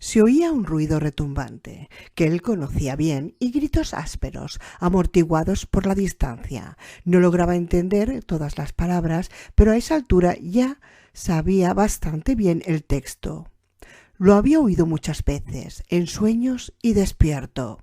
Se oía un ruido retumbante, que él conocía bien, y gritos ásperos, amortiguados por la distancia. No lograba entender todas las palabras, pero a esa altura ya sabía bastante bien el texto. Lo había oído muchas veces, en sueños y despierto.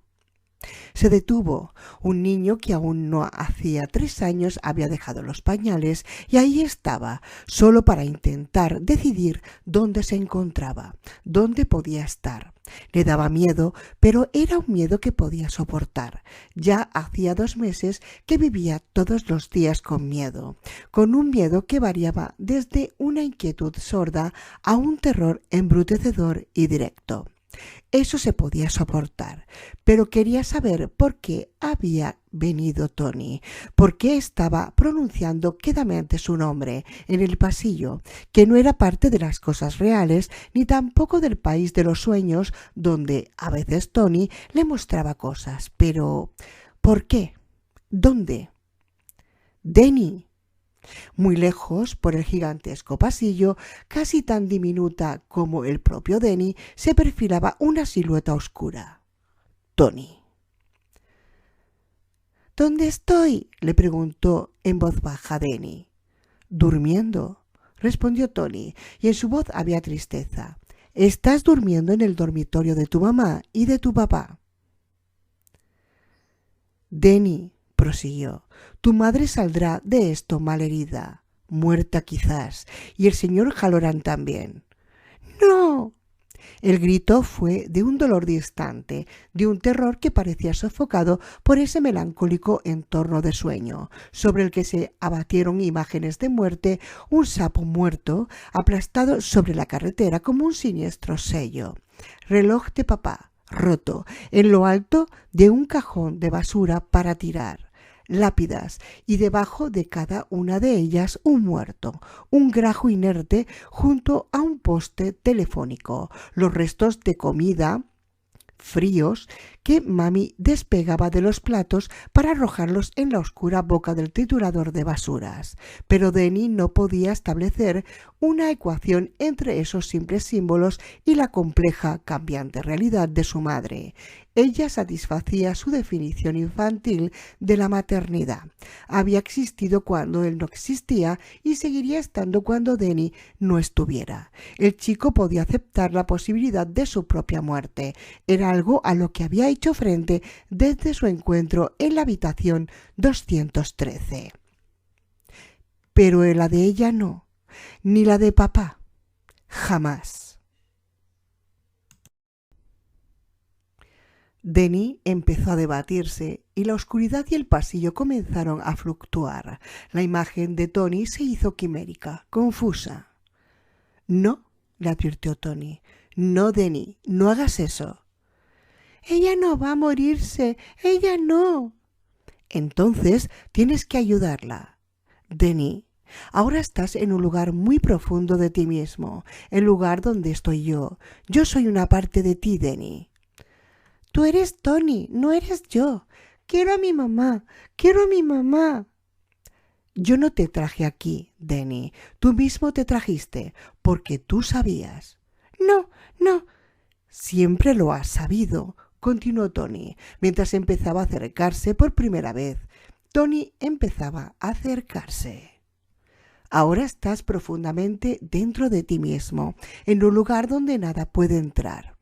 Se detuvo. Un niño que aún no hacía 3 años había dejado los pañales y ahí estaba, solo para intentar decidir dónde se encontraba, dónde podía estar. Le daba miedo, pero era un miedo que podía soportar. Ya hacía 2 meses que vivía todos los días con miedo, con un miedo que variaba desde una inquietud sorda a un terror embrutecedor y directo. Eso se podía soportar, pero quería saber por qué había venido Tony, por qué estaba pronunciando quedamente su nombre en el pasillo, que no era parte de las cosas reales, ni tampoco del país de los sueños, donde a veces Tony le mostraba cosas. Pero, ¿por qué? ¿Dónde? Denny. Muy lejos, por el gigantesco pasillo, casi tan diminuta como el propio Denny, se perfilaba una silueta oscura. Tony. ¿Dónde estoy?, le preguntó en voz baja Denny. Durmiendo, respondió Tony, y en su voz había tristeza. Estás durmiendo en el dormitorio de tu mamá y de tu papá. Denny, prosiguió, tu madre saldrá de esto malherida, muerta quizás, y el señor Halloran también. ¡No! El grito fue de un dolor distante, de un terror que parecía sofocado por ese melancólico entorno de sueño, sobre el que se abatieron imágenes de muerte, un sapo muerto, aplastado sobre la carretera como un siniestro sello. Reloj de papá, roto, en lo alto de un cajón de basura para tirar. Lápidas, y debajo de cada una de ellas un muerto, un grajo inerte junto a un poste telefónico, los restos de comida fríos que mami despegaba de los platos para arrojarlos en la oscura boca del triturador de basuras. Pero Denny no podía establecer una ecuación entre esos simples símbolos y la compleja, cambiante realidad de su madre. Ella satisfacía su definición infantil de la maternidad. Había existido cuando él no existía y seguiría estando cuando Denny no estuviera. El chico podía aceptar la posibilidad de su propia muerte. Era algo a lo que había hecho frente desde su encuentro en la habitación 213. Pero la de ella no, ni la de papá. Jamás. Denny empezó a debatirse y la oscuridad y el pasillo comenzaron a fluctuar. La imagen de Tony se hizo quimérica, confusa. No, le advirtió Tony. No, Denny, no hagas eso. Ella no va a morirse, ella no. Entonces tienes que ayudarla. Denny, ahora estás en un lugar muy profundo de ti mismo, el lugar donde estoy yo. Yo soy una parte de ti, Denny. Tú eres Tony, no eres yo. Quiero a mi mamá, quiero a mi mamá. Yo no te traje aquí, Denny. Tú mismo te trajiste, porque tú sabías. No, no. Siempre lo has sabido, continuó Tony, mientras empezaba a acercarse por primera vez. Tony empezaba a acercarse. Ahora estás profundamente dentro de ti mismo, en un lugar donde nada puede entrar.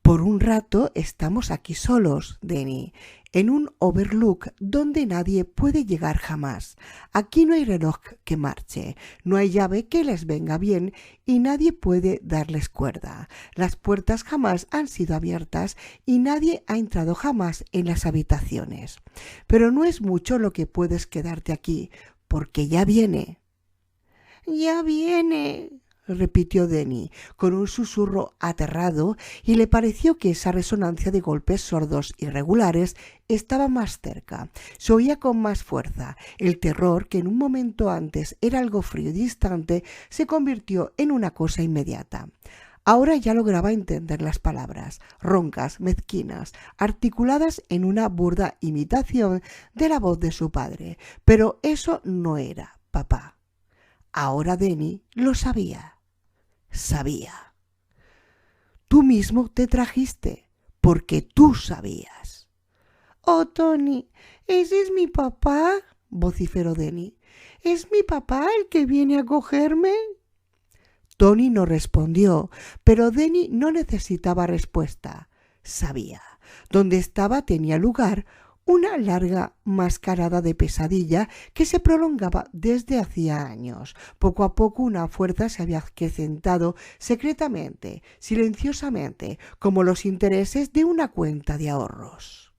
Por un rato estamos aquí solos, Denny, en un overlook donde nadie puede llegar jamás. Aquí no hay reloj que marche, no hay llave que les venga bien y nadie puede darles cuerda. Las puertas jamás han sido abiertas y nadie ha entrado jamás en las habitaciones. Pero no es mucho lo que puedes quedarte aquí, porque ya viene. Ya viene, repitió Denny con un susurro aterrado, y le pareció que esa resonancia de golpes sordos irregulares estaba más cerca. Se oía con más fuerza. El terror, que en un momento antes era algo frío y distante, se convirtió en una cosa inmediata. Ahora ya lograba entender las palabras, roncas, mezquinas, articuladas en una burda imitación de la voz de su padre. Pero eso no era papá. Ahora Denny lo sabía. Sabía. Tú mismo te trajiste, porque tú sabías. «Oh, Tony, ¿ese es mi papá?», vociferó Denny. «¿Es mi papá el que viene a cogerme?». Tony no respondió, pero Denny no necesitaba respuesta. Sabía. Donde estaba tenía lugar una larga mascarada de pesadilla que se prolongaba desde hacía años. Poco a poco una fuerza se había acrecentado secretamente, silenciosamente, como los intereses de una cuenta de ahorros.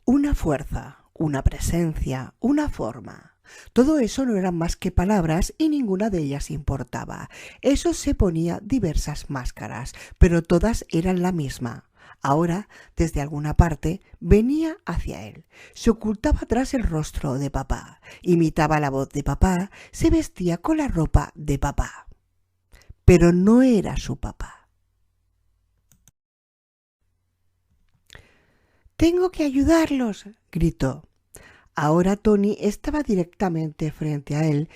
Una fuerza, una presencia, una forma. Todo eso no eran más que palabras y ninguna de ellas importaba. Eso se ponía diversas máscaras, pero todas eran la misma. Ahora, desde alguna parte, venía hacia él. Se ocultaba tras el rostro de papá, imitaba la voz de papá, se vestía con la ropa de papá. Pero no era su papá. «Tengo que ayudarlos», gritó. Ahora Tony estaba directamente frente a él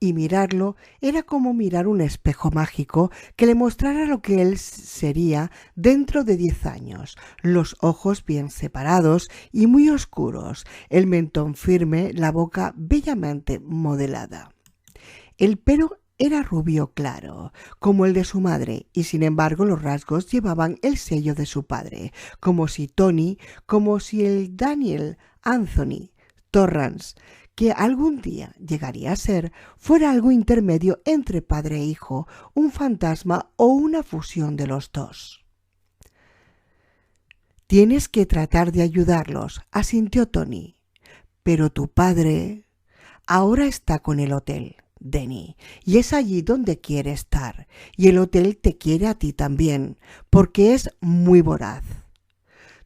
y mirarlo era como mirar un espejo mágico que le mostrara lo que él sería dentro de 10 años. Los ojos bien separados y muy oscuros, el mentón firme, la boca bellamente modelada. El pelo era rubio claro, como el de su madre, y sin embargo los rasgos llevaban el sello de su padre, como si el Daniel Anthony Torrance, que algún día llegaría a ser, fuera algo intermedio entre padre e hijo, un fantasma o una fusión de los dos. «Tienes que tratar de ayudarlos», asintió Tony. «Pero tu padre ahora está con el hotel, Denny, y es allí donde quiere estar, y el hotel te quiere a ti también, porque es muy voraz».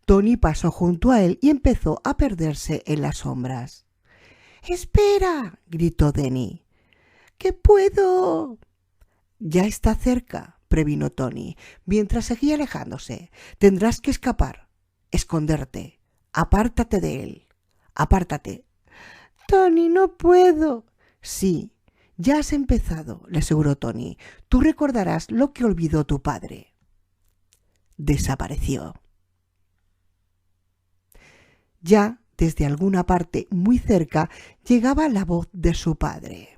Tony pasó junto a él y empezó a perderse en las sombras. «¡Espera!», gritó Denny. «¡Que puedo!». «Ya está cerca», previno Tony, mientras seguía alejándose. «Tendrás que escapar, esconderte. Apártate de él. Apártate». «Tony, no puedo». «Sí, ya has empezado», le aseguró Tony. «Tú recordarás lo que olvidó tu padre». Desapareció. Ya desde alguna parte muy cerca llegaba la voz de su padre,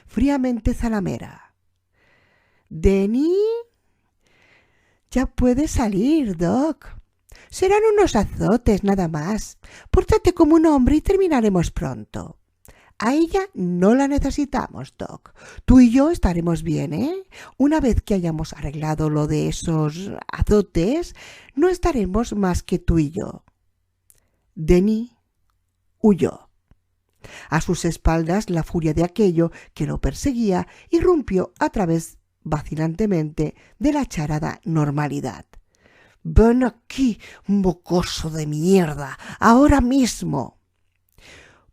fríamente zalamera. «¿Denny? Ya puedes salir, Doc. Serán unos azotes nada más. Pórtate como un hombre y terminaremos pronto. A ella no la necesitamos, Doc. Tú y yo estaremos bien, ¿eh? Una vez que hayamos arreglado lo de esos azotes, no estaremos más que tú y yo». Denny huyó. A sus espaldas la furia de aquello que lo perseguía irrumpió a través vacilantemente de la charada normalidad. «Ven aquí, mocoso de mierda, ahora mismo».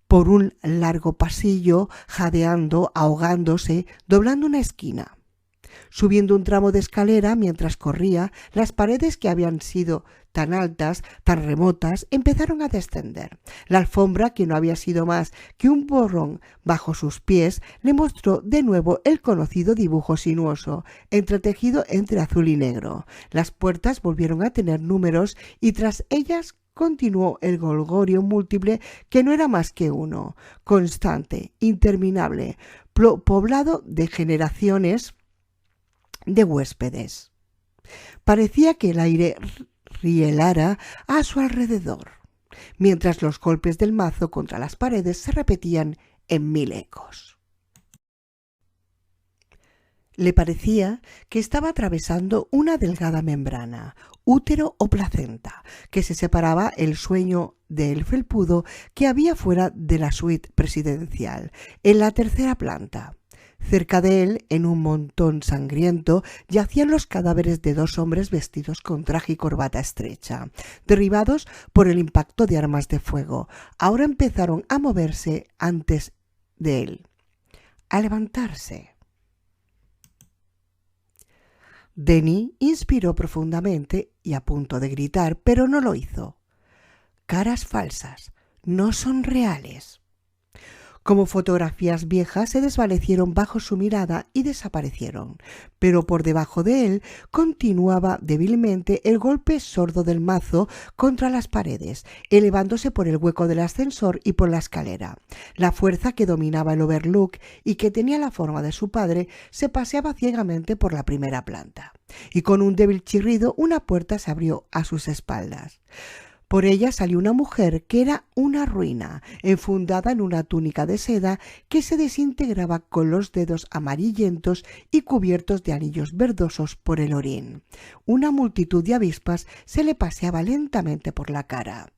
Por un largo pasillo, jadeando, ahogándose, doblando una esquina. Subiendo un tramo de escalera mientras corría, las paredes que habían sido tan altas, tan remotas, empezaron a descender. La alfombra, que no había sido más que un borrón bajo sus pies, le mostró de nuevo el conocido dibujo sinuoso, entretejido entre azul y negro. Las puertas volvieron a tener números y tras ellas continuó el golgorio múltiple que no era más que uno, constante, interminable, poblado de generaciones de huéspedes. Parecía que el aire rielara a su alrededor, mientras los golpes del mazo contra las paredes se repetían en 1000 ecos. Le parecía que estaba atravesando una delgada membrana, útero o placenta, que se separaba el sueño del felpudo que había fuera de la suite presidencial, en la tercera planta. Cerca de él, en un montón sangriento, yacían los cadáveres de 2 hombres vestidos con traje y corbata estrecha, derribados por el impacto de armas de fuego. Ahora empezaron a moverse antes de él, a levantarse. Denny inspiró profundamente y a punto de gritar, pero no lo hizo. Caras falsas, no son reales. Como fotografías viejas se desvanecieron bajo su mirada y desaparecieron, pero por debajo de él continuaba débilmente el golpe sordo del mazo contra las paredes, elevándose por el hueco del ascensor y por la escalera. La fuerza que dominaba el Overlook y que tenía la forma de su padre se paseaba ciegamente por la primera planta, y con un débil chirrido una puerta se abrió a sus espaldas. Por ella salió una mujer que era una ruina, enfundada en una túnica de seda que se desintegraba con los dedos amarillentos y cubiertos de anillos verdosos por el orín. Una multitud de avispas se le paseaba lentamente por la cara.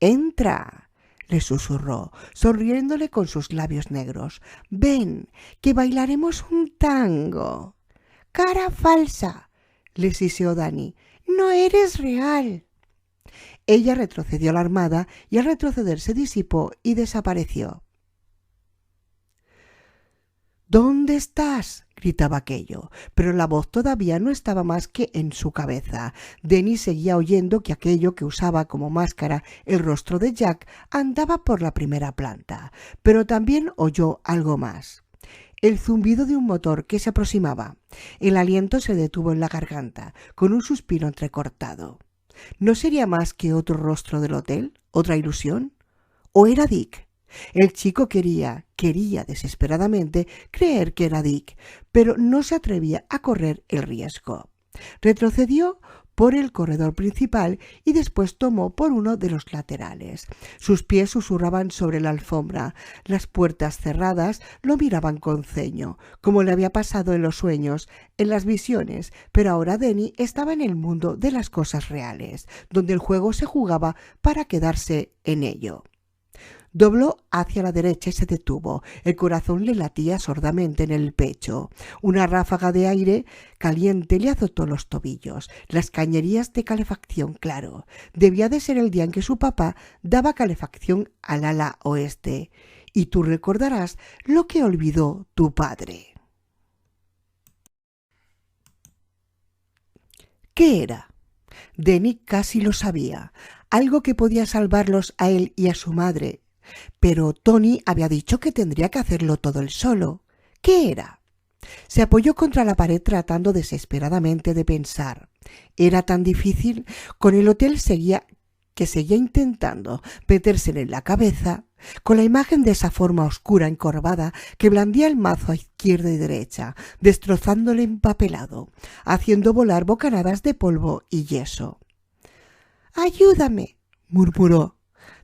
«¡Entra!», le susurró, sonriéndole con sus labios negros. «Ven, que bailaremos un tango». «¡Cara falsa!», le siseó Dani. «No eres real». Ella retrocedió alarmada y al retroceder se disipó y desapareció. «¿Dónde estás?», gritaba aquello, pero la voz todavía no estaba más que en su cabeza. Denny seguía oyendo que aquello que usaba como máscara el rostro de Jack andaba por la primera planta, pero también oyó algo más. El zumbido de un motor que se aproximaba. El aliento se detuvo en la garganta, con un suspiro entrecortado. ¿No sería más que otro rostro del hotel? ¿Otra ilusión? ¿O era Dick? El chico quería desesperadamente creer que era Dick, pero no se atrevía a correr el riesgo. Retrocedió por el corredor principal y después tomó por uno de los laterales. Sus pies susurraban sobre la alfombra. Las puertas cerradas lo miraban con ceño, como le había pasado en los sueños, en las visiones, pero ahora Denny estaba en el mundo de las cosas reales, donde el juego se jugaba para quedarse en ello. Dobló hacia la derecha y se detuvo. El corazón le latía sordamente en el pecho. Una ráfaga de aire caliente le azotó los tobillos. Las cañerías de calefacción, claro. Debía de ser el día en que su papá daba calefacción al ala oeste. Y tú recordarás lo que olvidó tu padre. ¿Qué era? Denny casi lo sabía. Algo que podía salvarlos a él y a su madre. Pero Tony había dicho que tendría que hacerlo todo él solo. ¿Qué era? Se apoyó contra la pared tratando desesperadamente de pensar. Era tan difícil. Con el hotel seguía intentando metérsele en la cabeza, con la imagen de esa forma oscura encorvada que blandía el mazo a izquierda y derecha, destrozándole empapelado, haciendo volar bocanadas de polvo y yeso. «Ayúdame», murmuró.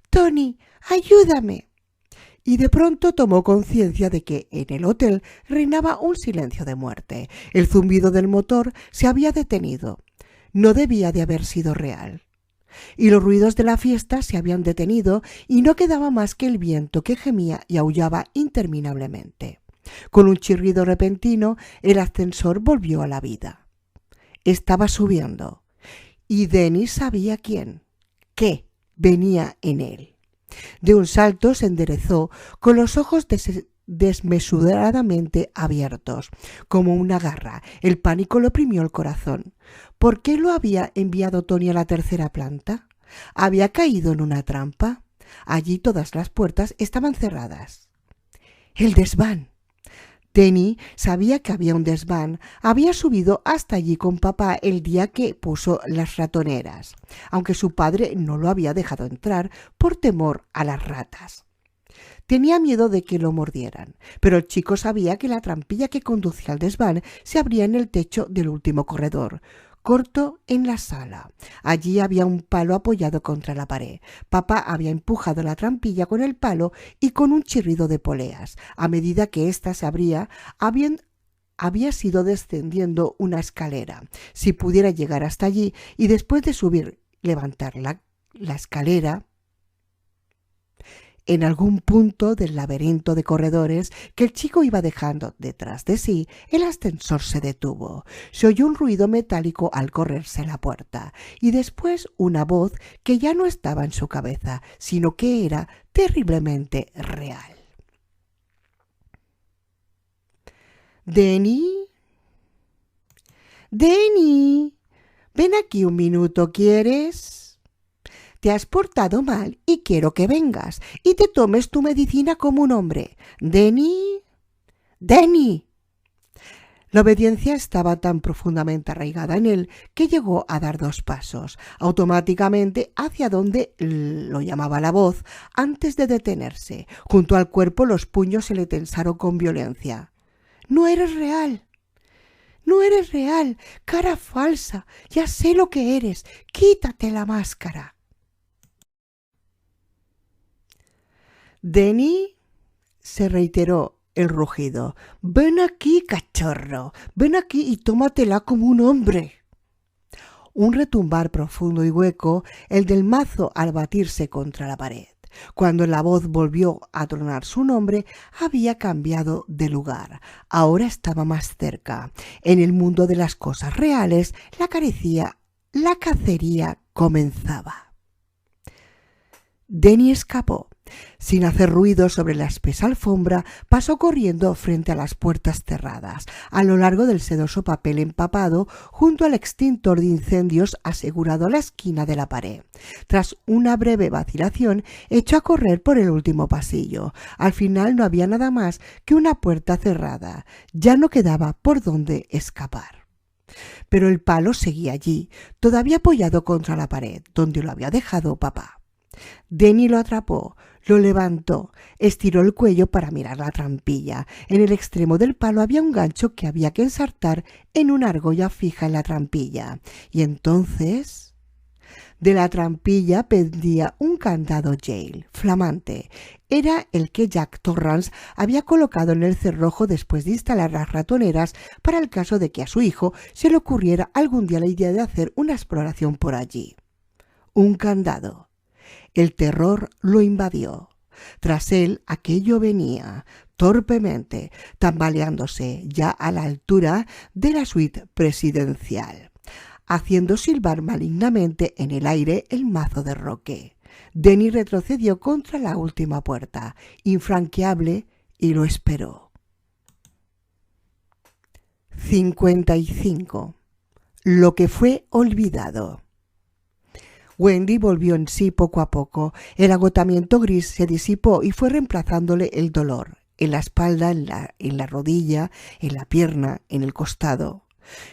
«Tony, ayúdame». Y de pronto tomó conciencia de que en el hotel reinaba un silencio de muerte. El zumbido del motor se había detenido. No debía de haber sido real. Y los ruidos de la fiesta se habían detenido y no quedaba más que el viento que gemía y aullaba interminablemente. Con un chirrido repentino, el ascensor volvió a la vida. Estaba subiendo. Y Denny sabía qué venía en él. De un salto se enderezó, con los ojos desmesuradamente abiertos, como una garra. El pánico le oprimió el corazón. ¿Por qué lo había enviado Tony a la tercera planta? ¿Había caído en una trampa? Allí todas las puertas estaban cerradas. El desván. Denny sabía que había un desván. Había subido hasta allí con papá el día que puso las ratoneras, aunque su padre no lo había dejado entrar por temor a las ratas. Tenía miedo de que lo mordieran, pero el chico sabía que la trampilla que conducía al desván se abría en el techo del último corredor, corto en la sala. Allí había un palo apoyado contra la pared. Papá había empujado la trampilla con el palo y con un chirrido de poleas. A medida que ésta se abría, había sido descendiendo una escalera. Si pudiera llegar hasta allí y después de subir, levantar la escalera, en algún punto del laberinto de corredores que el chico iba dejando detrás de sí, el ascensor se detuvo. Se oyó un ruido metálico al correrse la puerta y después una voz que ya no estaba en su cabeza, sino que era terriblemente real. «Denny, Denny, ven aquí un minuto, ¿quieres?» Te has portado mal y quiero que vengas y te tomes tu medicina como un hombre. Denny. Denny. La obediencia estaba tan profundamente arraigada en él que llegó a dar 2 pasos, automáticamente hacia donde lo llamaba la voz, antes de detenerse. Junto al cuerpo los puños se le tensaron con violencia. «No eres real. No eres real. Cara falsa. Ya sé lo que eres. Quítate la máscara». «Denny», se reiteró el rugido. «Ven aquí, cachorro. Ven aquí y tómatela como un hombre». Un retumbar profundo y hueco, el del mazo al batirse contra la pared. Cuando la voz volvió a tronar su nombre, había cambiado de lugar. Ahora estaba más cerca. En el mundo de las cosas reales, la cacería comenzaba. Denny escapó. Sin hacer ruido sobre la espesa alfombra, pasó corriendo frente a las puertas cerradas, a lo largo del sedoso papel empapado, junto al extintor de incendios asegurado a la esquina de la pared. Tras una breve vacilación, echó a correr por el último pasillo. Al final no había nada más que una puerta cerrada. Ya no quedaba por dónde escapar. Pero el palo seguía allí, todavía apoyado contra la pared, donde lo había dejado papá. Denny lo atrapó, lo levantó, estiró el cuello para mirar la trampilla. En el extremo del palo había un gancho que había que ensartar en una argolla fija en la trampilla. Y entonces, de la trampilla pendía un candado Yale, flamante. Era el que Jack Torrance había colocado en el cerrojo después de instalar las ratoneras para el caso de que a su hijo se le ocurriera algún día la idea de hacer una exploración por allí. Un candado. El terror lo invadió. Tras él aquello venía, torpemente, tambaleándose ya a la altura de la suite presidencial, haciendo silbar malignamente en el aire el mazo de Roque. Denny retrocedió contra la última puerta, infranqueable, y lo esperó. 55. Lo que fue olvidado. Wendy volvió en sí poco a poco. El agotamiento gris se disipó y fue reemplazándole el dolor, en la espalda, en la rodilla, en la pierna, en el costado.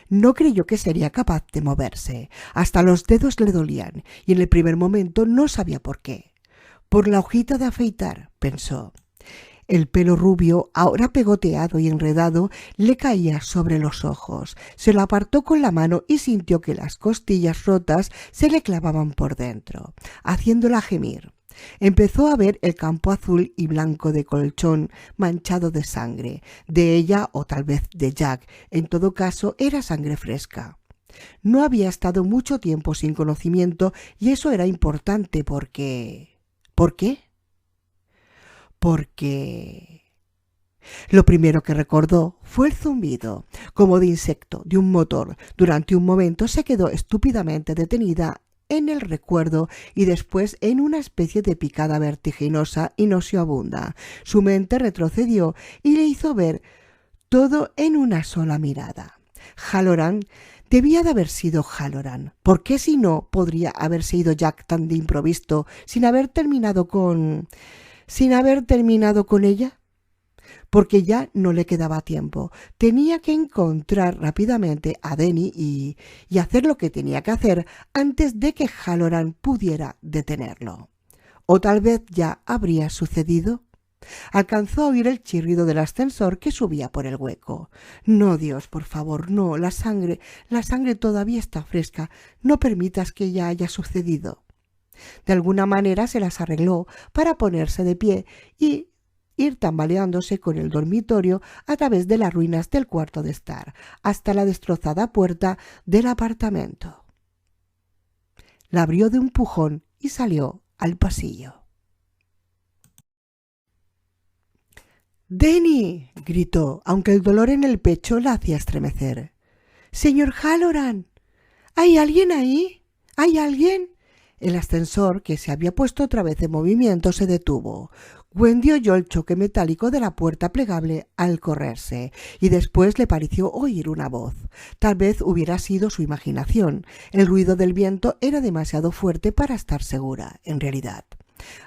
No creyó que sería capaz de moverse. Hasta los dedos le dolían y en el primer momento no sabía por qué. Por la hojita de afeitar, pensó. El pelo rubio, ahora pegoteado y enredado, le caía sobre los ojos. Se lo apartó con la mano y sintió que las costillas rotas se le clavaban por dentro, haciéndola gemir. Empezó a ver el campo azul y blanco de colchón manchado de sangre, de ella o tal vez de Jack. En todo caso, era sangre fresca. No había estado mucho tiempo sin conocimiento y eso era importante porque... ¿Por qué? Porque lo primero que recordó fue el zumbido, como de insecto, de un motor. Durante un momento se quedó estúpidamente detenida en el recuerdo y después en una especie de picada vertiginosa y nauseabunda. Su mente retrocedió y le hizo ver todo en una sola mirada. Halloran debía de haber sido Halloran. ¿Por qué si no podría haber sido Jack tan de improviso sin haber terminado con ella? Porque ya no le quedaba tiempo. Tenía que encontrar rápidamente a Denny y hacer lo que tenía que hacer antes de que Halloran pudiera detenerlo. O tal vez ya habría sucedido. Alcanzó a oír el chirrido del ascensor que subía por el hueco. No, Dios, por favor, no, la sangre todavía está fresca. No permitas que ya haya sucedido. De alguna manera se las arregló para ponerse de pie y ir tambaleándose con el dormitorio a través de las ruinas del cuarto de estar, hasta la destrozada puerta del apartamento. La abrió de un empujón y salió al pasillo. «¡Denny!», gritó, aunque el dolor en el pecho la hacía estremecer. «¡Señor Halloran! ¿Hay alguien ahí? ¿Hay alguien?». El ascensor, que se había puesto otra vez en movimiento, se detuvo. Wendy oyó el choque metálico de la puerta plegable al correrse, y después le pareció oír una voz. Tal vez hubiera sido su imaginación. El ruido del viento era demasiado fuerte para estar segura, en realidad.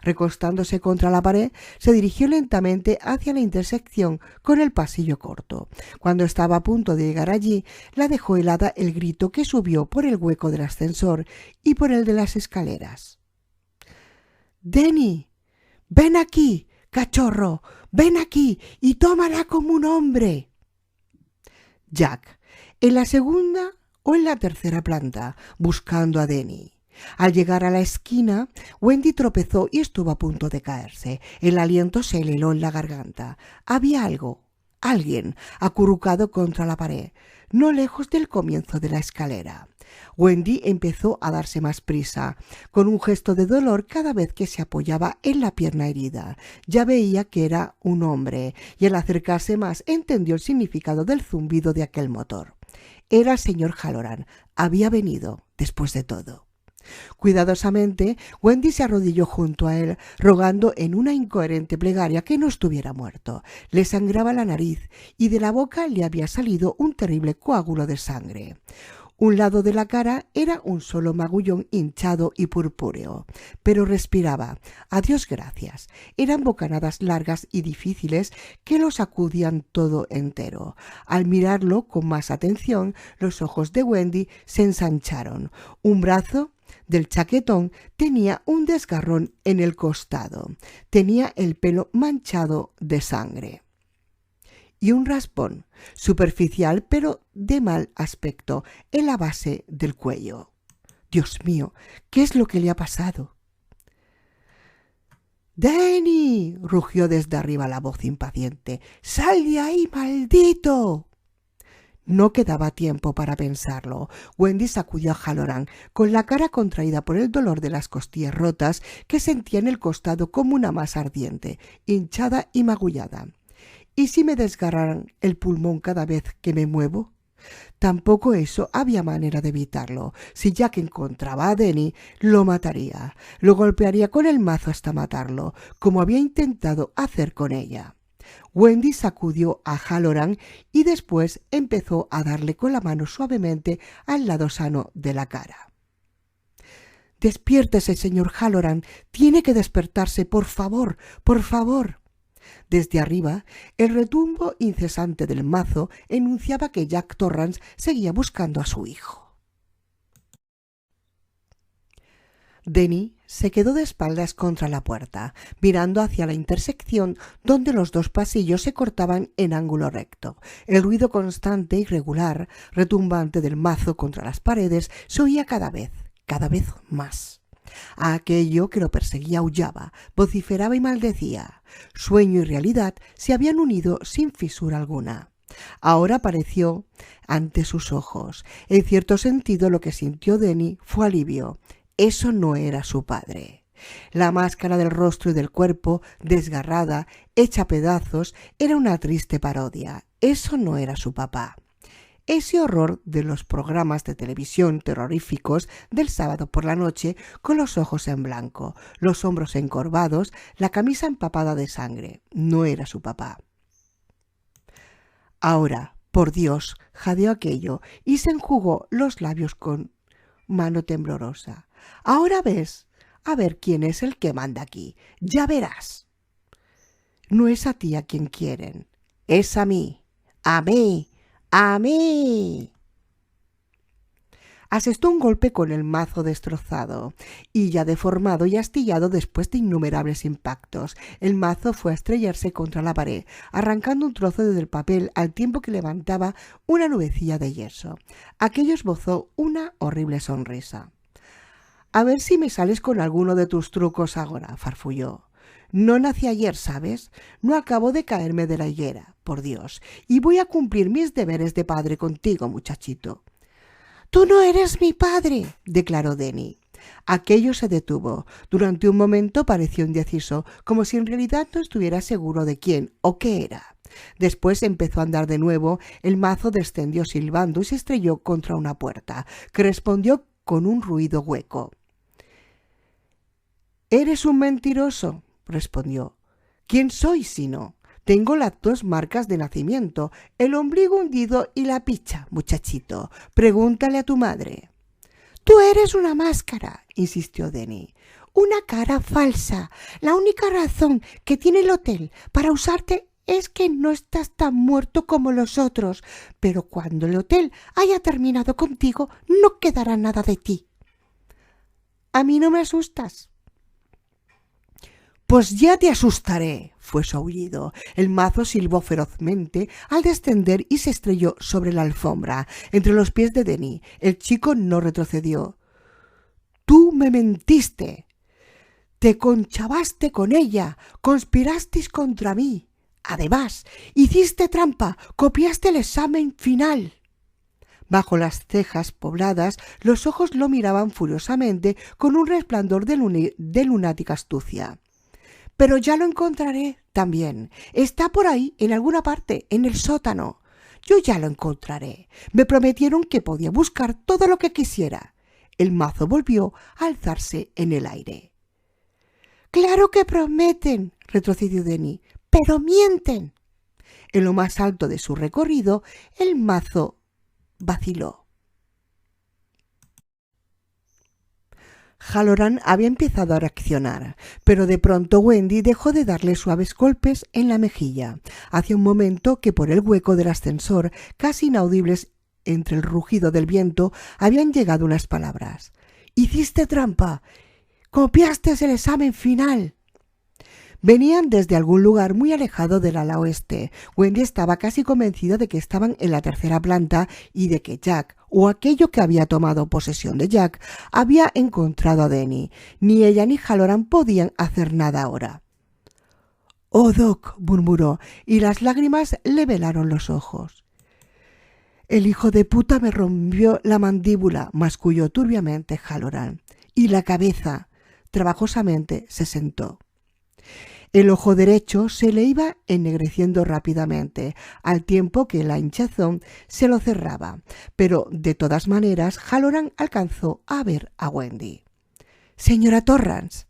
Recostándose contra la pared, se dirigió lentamente hacia la intersección con el pasillo corto. Cuando estaba a punto de llegar allí, la dejó helada el grito que subió por el hueco del ascensor y por el de las escaleras. «¡Denny! ¡Ven aquí, cachorro! ¡Ven aquí y tómala como un hombre!». Jack, en la segunda o en la tercera planta, buscando a Denny. Al llegar a la esquina, Wendy tropezó y estuvo a punto de caerse. El aliento se le heló en la garganta. Había alguien, acurrucado contra la pared, no lejos del comienzo de la escalera. Wendy empezó a darse más prisa, con un gesto de dolor cada vez que se apoyaba en la pierna herida. Ya veía que era un hombre, y al acercarse más entendió el significado del zumbido de aquel motor. Era el señor Halloran. Había venido, después de todo. Cuidadosamente, Wendy se arrodilló junto a él, rogando en una incoherente plegaria que no estuviera muerto. Le sangraba la nariz y de la boca le había salido un terrible coágulo de sangre. Un lado de la cara era un solo magullón hinchado y purpúreo, pero respiraba. A Dios gracias. Eran bocanadas largas y difíciles que lo sacudían todo entero. Al mirarlo con más atención, los ojos de Wendy se ensancharon. Un brazo del chaquetón tenía un desgarrón en el costado. Tenía el pelo manchado de sangre. Y un raspón, superficial pero de mal aspecto, en la base del cuello. Dios mío, ¿qué es lo que le ha pasado? «¡Denny!», rugió desde arriba la voz impaciente. «¡Sal de ahí, maldito!». No quedaba tiempo para pensarlo. Wendy sacudió a Halloran, con la cara contraída por el dolor de las costillas rotas que sentía en el costado como una masa ardiente, hinchada y magullada. ¿Y si me desgarraran el pulmón cada vez que me muevo? Tampoco eso había manera de evitarlo. Si Jack encontraba a Denny, lo mataría. Lo golpearía con el mazo hasta matarlo, como había intentado hacer con ella. Wendy sacudió a Halloran y después empezó a darle con la mano suavemente al lado sano de la cara. «Despiértese, señor Halloran. Tiene que despertarse, por favor, por favor». Desde arriba, el retumbo incesante del mazo enunciaba que Jack Torrance seguía buscando a su hijo. Denny se quedó de espaldas contra la puerta, mirando hacia la intersección donde los dos pasillos se cortaban en ángulo recto. El ruido constante y regular, retumbante del mazo contra las paredes, se oía cada vez más. A aquello que lo perseguía aullaba, vociferaba y maldecía. Sueño y realidad se habían unido sin fisura alguna. Ahora apareció ante sus ojos. En cierto sentido, lo que sintió Denny fue alivio. Eso no era su padre. La máscara del rostro y del cuerpo, desgarrada, hecha pedazos, era una triste parodia. Eso no era su papá. Ese horror de los programas de televisión terroríficos del sábado por la noche, con los ojos en blanco, los hombros encorvados, la camisa empapada de sangre. No era su papá. Ahora, por Dios, jadeó aquello y se enjugó los labios con mano temblorosa. «Ahora ves, a ver quién es el que manda aquí. Ya verás». «No es a ti a quien quieren, es a mí, a mí, a mí». Asestó un golpe con el mazo destrozado y ya deformado y astillado después de innumerables impactos. El mazo fue a estrellarse contra la pared, arrancando un trozo del papel al tiempo que levantaba una nubecilla de yeso. Aquello esbozó una horrible sonrisa. «A ver si me sales con alguno de tus trucos ahora», farfulló. «No nací ayer, ¿sabes? No acabo de caerme de la higuera, por Dios, y voy a cumplir mis deberes de padre contigo, muchachito». «Tú no eres mi padre», declaró Denny. Aquello se detuvo. Durante un momento pareció indeciso, como si en realidad no estuviera seguro de quién o qué era. Después empezó a andar de nuevo, el mazo descendió silbando y se estrelló contra una puerta, que respondió con un ruido hueco. «Eres un mentiroso», respondió. ¿Quién soy si no? Tengo las 2 marcas de nacimiento, el ombligo hundido y la picha, muchachito. Pregúntale a tu madre. Tú eres una máscara, insistió Denny. Una cara falsa. La única razón que tiene el hotel para usarte es que no estás tan muerto como los otros, pero cuando el hotel haya terminado contigo, no quedará nada de ti. A mí no me asustas. Pues ya te asustaré, fue su aullido. El mazo silbó ferozmente al descender y se estrelló sobre la alfombra, entre los pies de Denny. El chico no retrocedió. Tú me mentiste. Te conchavaste con ella, conspirasteis contra mí. Además, hiciste trampa, copiaste el examen final. Bajo las cejas pobladas, los ojos lo miraban furiosamente con un resplandor de lunática astucia. Pero ya lo encontraré también. Está por ahí, en alguna parte, en el sótano. Yo ya lo encontraré. Me prometieron que podía buscar todo lo que quisiera. El mazo volvió a alzarse en el aire. —Claro que prometen —retrocedió Denny—, pero mienten. En lo más alto de su recorrido, el mazo vaciló. Halloran había empezado a reaccionar, pero de pronto Wendy dejó de darle suaves golpes en la mejilla. Hacía un momento que por el hueco del ascensor, casi inaudibles entre el rugido del viento, habían llegado unas palabras. «¡Hiciste trampa! ¡Copiaste el examen final!». Venían desde algún lugar muy alejado del ala oeste. Wendy estaba casi convencida de que estaban en la 3ª planta y de que Jack, o aquello que había tomado posesión de Jack, había encontrado a Denny. Ni ella ni Halloran podían hacer nada ahora. «Oh, Doc», murmuró, y las lágrimas le velaron los ojos. «El hijo de puta me rompió la mandíbula», masculló turbiamente Halloran. «Y la cabeza». Trabajosamente se sentó. El ojo derecho se le iba ennegreciendo rápidamente, al tiempo que la hinchazón se lo cerraba, pero de todas maneras Halloran alcanzó a ver a Wendy. «Señora Torrance».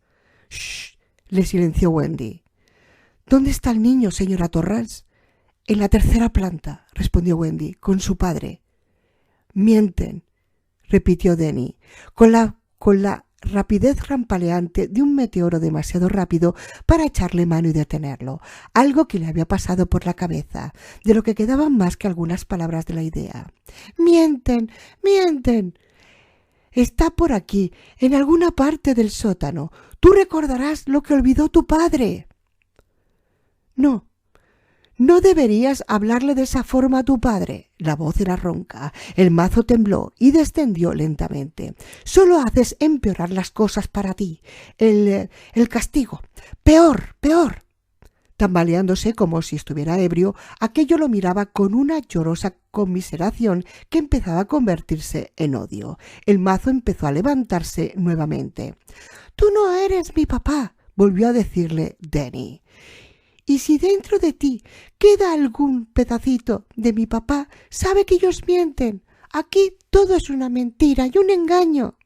«Shh», le silenció Wendy. «¿Dónde está el niño, señora Torrance?» «En la 3ª planta», respondió Wendy, «con su padre». «Mienten», repitió Denny, con la rapidez rampaleante de un meteoro demasiado rápido para echarle mano y detenerlo, algo que le había pasado por la cabeza, de lo que quedaban más que algunas palabras de la idea. «Mienten, mienten. Está por aquí, en alguna parte del sótano. Tú recordarás lo que olvidó tu padre». «No. No deberías hablarle de esa forma a tu padre». La voz era ronca, el mazo tembló y descendió lentamente. «Solo haces empeorar las cosas para ti. El castigo. Peor, peor». Tambaleándose como si estuviera ebrio, aquello lo miraba con una llorosa conmiseración que empezaba a convertirse en odio. El mazo empezó a levantarse nuevamente. «Tú no eres mi papá», volvió a decirle Denny. «Y si dentro de ti queda algún pedacito de mi papá, sabe que ellos mienten. Aquí todo es una mentira y un engaño.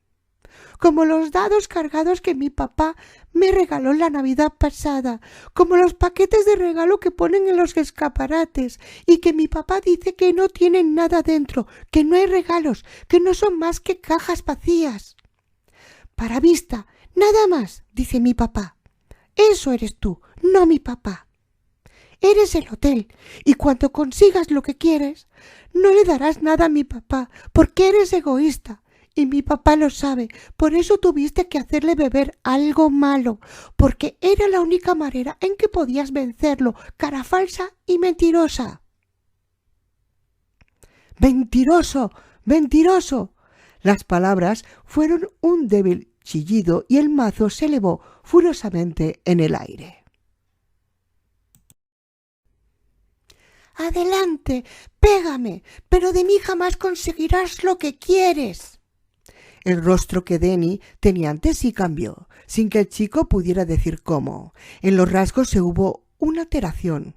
Como los dados cargados que mi papá me regaló la Navidad pasada, como los paquetes de regalo que ponen en los escaparates y que mi papá dice que no tienen nada dentro, que no hay regalos, que no son más que cajas vacías. Para vista, nada más, dice mi papá. Eso eres tú, no mi papá. Eres el hotel, y cuando consigas lo que quieres, no le darás nada a mi papá, porque eres egoísta, y mi papá lo sabe. Por eso tuviste que hacerle beber algo malo, porque era la única manera en que podías vencerlo, cara falsa y mentirosa». «¡Mentiroso! ¡Mentiroso!». Las palabras fueron un débil chillido y el mazo se elevó furiosamente en el aire. «Adelante, pégame, pero de mí jamás conseguirás lo que quieres». El rostro que Denny tenía ante sí cambió, sin que el chico pudiera decir cómo. En los rasgos se hubo una alteración.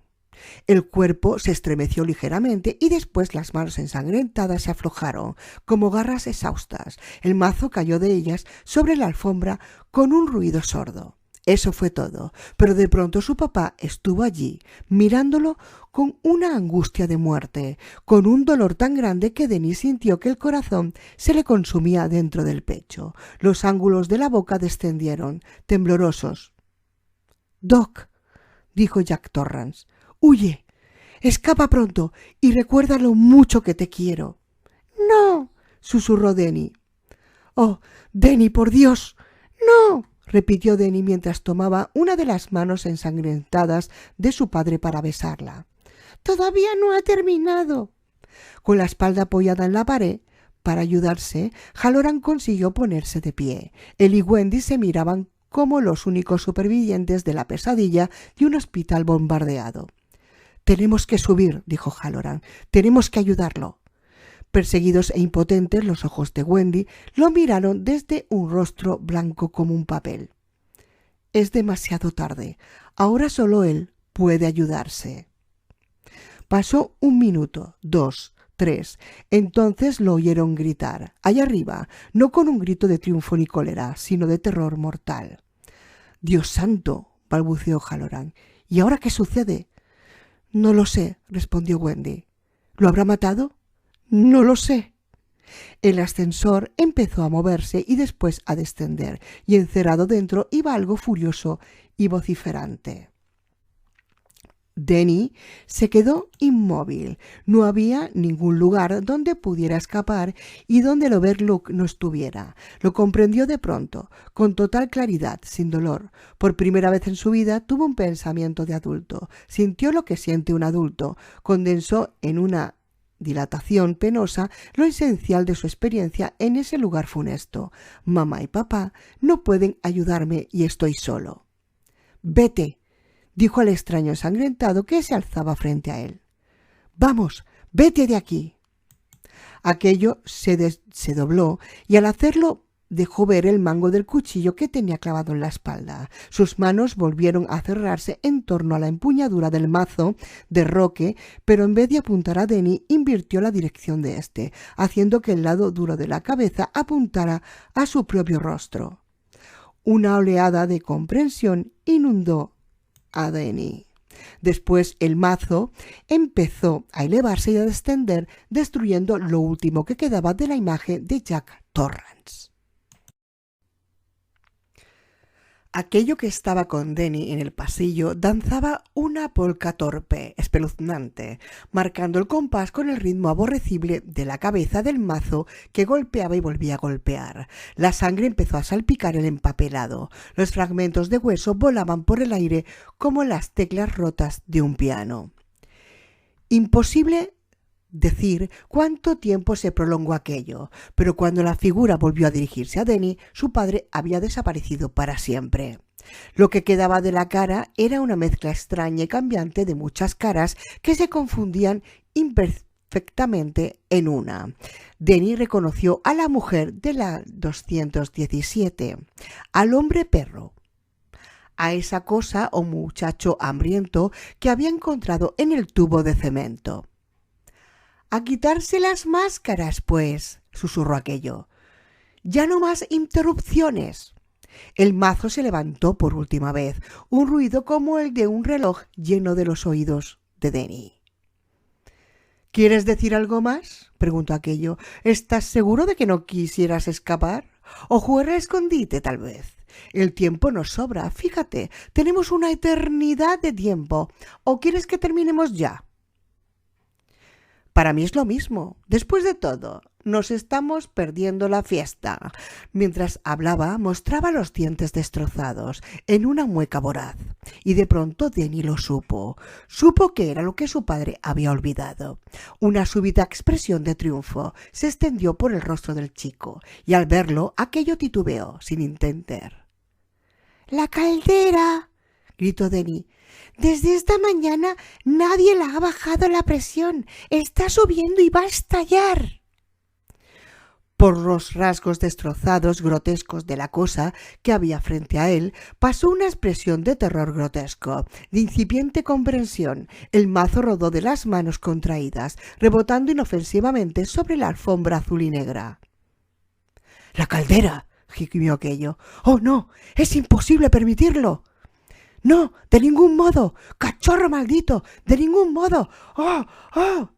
El cuerpo se estremeció ligeramente y después las manos ensangrentadas se aflojaron, como garras exhaustas. El mazo cayó de ellas sobre la alfombra con un ruido sordo. Eso fue todo, pero de pronto su papá estuvo allí, mirándolo con una angustia de muerte, con un dolor tan grande que Denny sintió que el corazón se le consumía dentro del pecho. Los ángulos de la boca descendieron, temblorosos. «Doc», dijo Jack Torrance, «huye, escapa pronto y recuerda lo mucho que te quiero». «No», susurró Denny. «Oh, Denny, por Dios, no», repitió Denny mientras tomaba una de las manos ensangrentadas de su padre para besarla. «Todavía no ha terminado». Con la espalda apoyada en la pared, para ayudarse, Halloran consiguió ponerse de pie. Él y Wendy se miraban como los únicos supervivientes de la pesadilla de un hospital bombardeado. «Tenemos que subir», dijo Halloran. «Tenemos que ayudarlo». Perseguidos e impotentes, los ojos de Wendy lo miraron desde un rostro blanco como un papel. «Es demasiado tarde. Ahora solo él puede ayudarse». Pasó 1 minuto, 2, 3. Entonces lo oyeron gritar, allá arriba, no con un grito de triunfo ni cólera, sino de terror mortal. «¡Dios santo!», balbuceó Halloran. «¿Y ahora qué sucede?». «No lo sé», respondió Wendy. «¿Lo habrá matado?». «No lo sé». El ascensor empezó a moverse y después a descender, y encerrado dentro iba algo furioso y vociferante. Denny se quedó inmóvil. No había ningún lugar donde pudiera escapar y donde el Overlook no estuviera. Lo comprendió de pronto, con total claridad, sin dolor. Por primera vez en su vida tuvo un pensamiento de adulto. Sintió lo que siente un adulto. Condensó en una dilatación penosa lo esencial de su experiencia en ese lugar funesto. «Mamá y papá no pueden ayudarme y estoy solo». «Vete», dijo al extraño ensangrentado que se alzaba frente a él. «Vamos, vete de aquí». Aquello se dobló y al hacerlo dejó ver el mango del cuchillo que tenía clavado en la espalda. Sus manos volvieron a cerrarse en torno a la empuñadura del mazo de Roque, pero en vez de apuntar a Denny, invirtió la dirección de éste, haciendo que el lado duro de la cabeza apuntara a su propio rostro. Una oleada de comprensión inundó a Denny. Después el mazo empezó a elevarse y a descender, destruyendo lo último que quedaba de la imagen de Jack Torrance. Aquello que estaba con Denny en el pasillo danzaba una polca torpe, espeluznante, marcando el compás con el ritmo aborrecible de la cabeza del mazo que golpeaba y volvía a golpear. La sangre empezó a salpicar el empapelado. Los fragmentos de hueso volaban por el aire como las teclas rotas de un piano. Imposible decir cuánto tiempo se prolongó aquello, pero cuando la figura volvió a dirigirse a Denny, su padre había desaparecido para siempre. Lo que quedaba de la cara era una mezcla extraña y cambiante de muchas caras que se confundían imperfectamente en una. Denny reconoció a la mujer de la 217, al hombre perro, a esa cosa o muchacho hambriento que había encontrado en el tubo de cemento. «A quitarse las máscaras, pues», susurró aquello. «Ya no más interrupciones». El mazo se levantó por última vez, un ruido como el de un reloj lleno de los oídos de Denny. «¿Quieres decir algo más?», preguntó aquello. «¿Estás seguro de que no quisieras escapar? ¿O jugar al escondite, tal vez? El tiempo nos sobra, fíjate, tenemos una eternidad de tiempo. ¿O quieres que terminemos ya?». «Para mí es lo mismo. Después de todo, nos estamos perdiendo la fiesta». Mientras hablaba, mostraba los dientes destrozados en una mueca voraz. Y de pronto Denny lo supo. Supo que era lo que su padre había olvidado. Una súbita expresión de triunfo se extendió por el rostro del chico, y al verlo, aquello titubeó, sin intentar. «¡La caldera!», gritó Denny. «Desde esta mañana nadie le ha bajado la presión. Está subiendo y va a estallar». Por los rasgos destrozados, grotescos de la cosa que había frente a él, pasó una expresión de terror grotesco, de incipiente comprensión. El mazo rodó de las manos contraídas, rebotando inofensivamente sobre la alfombra azul y negra. «¡La caldera!», gimió aquello. ¡Oh, no! ¡Es imposible permitirlo! ¡No! ¡De ningún modo! ¡Cachorro maldito! ¡De ningún modo! ¡Oh! ¡Oh!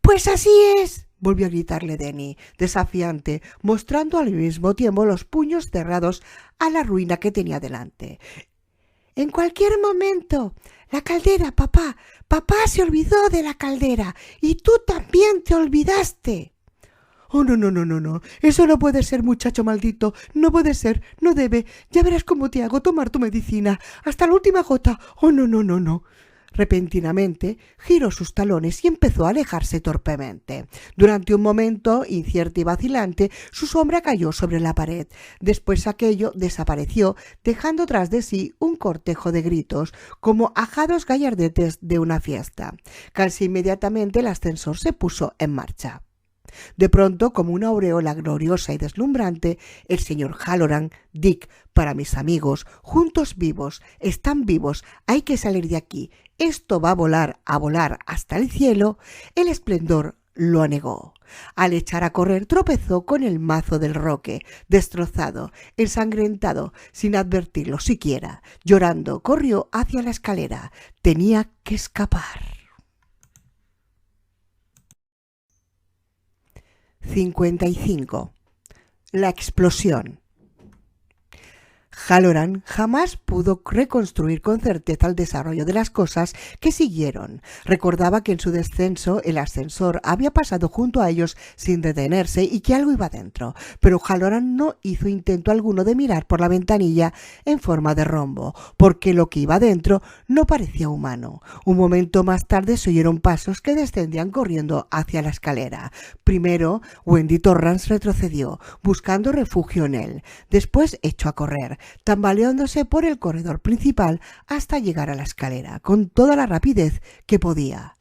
¡Pues así es!, volvió a gritarle Denny, desafiante, mostrando al mismo tiempo los puños cerrados a la ruina que tenía delante. En cualquier momento. La caldera, papá. Papá se olvidó de la caldera. Y tú también te olvidaste. Oh, no, no, no, no, no. Eso no puede ser, muchacho maldito. No puede ser. No debe. Ya verás cómo te hago tomar tu medicina. Hasta la última gota. Oh, no, no, no, no. Repentinamente giró sus talones y empezó a alejarse torpemente. Durante un momento, incierto y vacilante, su sombra cayó sobre la pared. Después aquello desapareció, dejando tras de sí un cortejo de gritos, como ajados gallardetes de una fiesta. Casi inmediatamente el ascensor se puso en marcha. De pronto, como una aureola gloriosa y deslumbrante, el señor Halloran, Dick, para mis amigos, juntos vivos, están vivos, hay que salir de aquí, esto va a volar hasta el cielo, el esplendor lo anegó. Al echar a correr tropezó con el mazo del roque, destrozado, ensangrentado, sin advertirlo siquiera. Llorando, corrió hacia la escalera. Tenía que escapar. 55. La explosión. Halloran jamás pudo reconstruir con certeza el desarrollo de las cosas que siguieron. Recordaba que en su descenso el ascensor había pasado junto a ellos sin detenerse y que algo iba dentro, pero Halloran no hizo intento alguno de mirar por la ventanilla en forma de rombo, porque lo que iba dentro no parecía humano. Un momento más tarde se oyeron pasos que descendían corriendo hacia la escalera. Primero, Wendy Torrance retrocedió, buscando refugio en él. Después echó a correr, tambaleándose por el corredor principal hasta llegar a la escalera, con toda la rapidez que podía.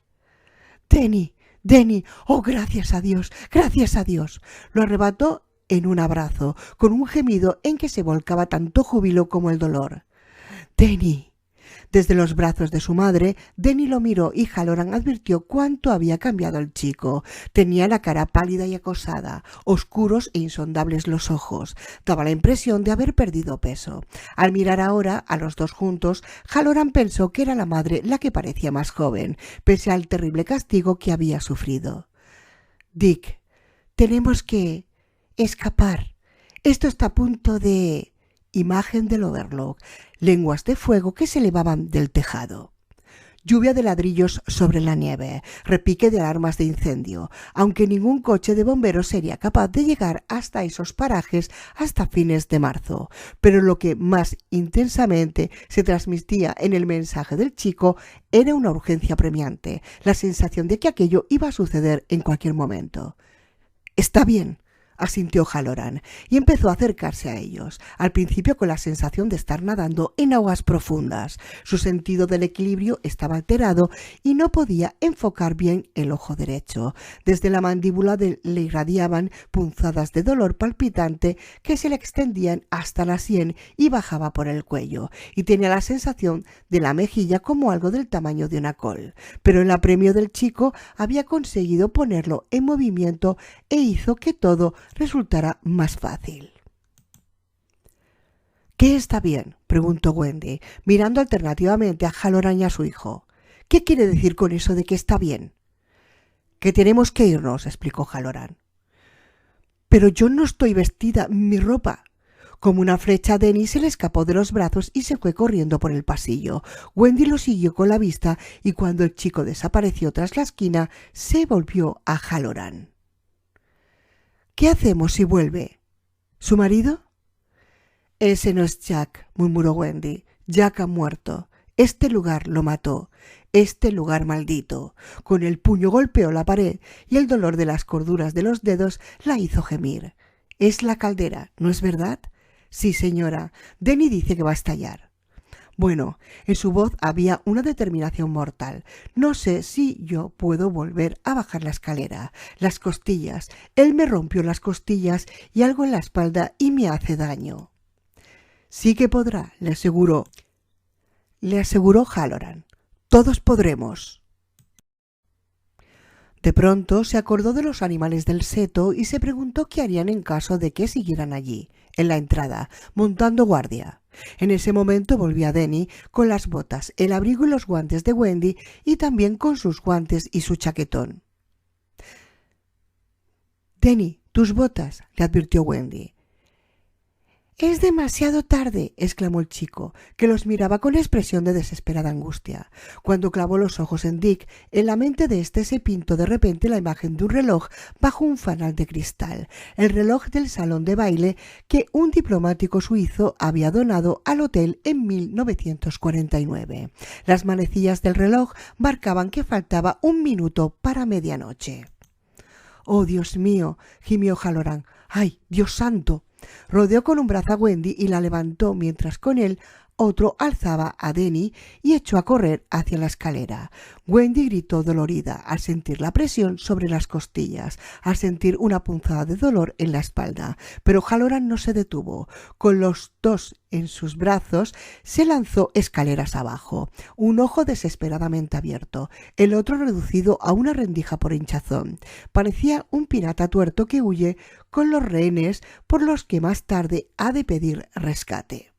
«Denny, Denny, oh, gracias a Dios, gracias a Dios». Lo arrebató en un abrazo, con un gemido en que se volcaba tanto júbilo como el dolor. «Denny». Desde los brazos de su madre, Denny lo miró y Halloran advirtió cuánto había cambiado el chico. Tenía la cara pálida y acosada, oscuros e insondables los ojos. Daba la impresión de haber perdido peso. Al mirar ahora a los dos juntos, Halloran pensó que era la madre la que parecía más joven, pese al terrible castigo que había sufrido. «Dick, tenemos que escapar. Esto está a punto de...». Imagen del Overlook, lenguas de fuego que se elevaban del tejado. Lluvia de ladrillos sobre la nieve, repique de alarmas de incendio, aunque ningún coche de bomberos sería capaz de llegar hasta esos parajes hasta fines de marzo. Pero lo que más intensamente se transmitía en el mensaje del chico era una urgencia apremiante, la sensación de que aquello iba a suceder en cualquier momento. «Está bien», asintió Halloran, y empezó a acercarse a ellos, al principio con la sensación de estar nadando en aguas profundas. Su sentido del equilibrio estaba alterado y no podía enfocar bien el ojo derecho. Desde la mandíbula le irradiaban punzadas de dolor palpitante que se le extendían hasta la sien y bajaba por el cuello, y tenía la sensación de la mejilla como algo del tamaño de una col. Pero el apremio del chico había conseguido ponerlo en movimiento e hizo que todo resultará más fácil. «¿Qué está bien?», preguntó Wendy, mirando alternativamente a Halloran y a su hijo. «¿Qué quiere decir con eso de que está bien?». «Que tenemos que irnos», explicó Halloran. «Pero yo no estoy vestida, mi ropa». Como una flecha, Denny se le escapó de los brazos y se fue corriendo por el pasillo. Wendy lo siguió con la vista y cuando el chico desapareció tras la esquina, se volvió a Halloran. «¿Qué hacemos si vuelve? ¿Su marido?» «Ese no es Jack», murmuró Wendy. «Jack ha muerto. Este lugar lo mató. Este lugar maldito». Con el puño golpeó la pared y el dolor de las corduras de los dedos la hizo gemir. «Es la caldera, ¿no es verdad?» «Sí, señora. Denny dice que va a estallar». Bueno, en su voz había una determinación mortal. «No sé si yo puedo volver a bajar la escalera. Las costillas. Él me rompió las costillas y algo en la espalda y me hace daño». «Sí que podrá», le aseguró Halloran. «Todos podremos». De pronto se acordó de los animales del seto y se preguntó qué harían en caso de que siguieran allí. en la entrada, montando guardia. En ese momento volvía Denny con las botas, el abrigo y los guantes de Wendy, y también con sus guantes y su chaquetón. «Denny, tus botas», le advirtió Wendy. «Es demasiado tarde», exclamó el chico, que los miraba con expresión de desesperada angustia. Cuando clavó los ojos en Dick, en la mente de éste se pintó de repente la imagen de un reloj bajo un fanal de cristal, el reloj del salón de baile que un diplomático suizo había donado al hotel en 1949. Las manecillas del reloj marcaban que faltaba 1 minuto para medianoche. «Oh, Dios mío», gimió Halloran. «¡Ay, Dios santo!». Rodeó con un brazo a Wendy y la levantó mientras con él otro alzaba a Denny y echó a correr hacia la escalera. Wendy gritó dolorida al sentir la presión sobre las costillas, al sentir una punzada de dolor en la espalda, pero Halloran no se detuvo. Con los dos en sus brazos se lanzó escaleras abajo, un ojo desesperadamente abierto, el otro reducido a una rendija por hinchazón. Parecía un pirata tuerto que huye con los rehenes por los que más tarde ha de pedir rescate.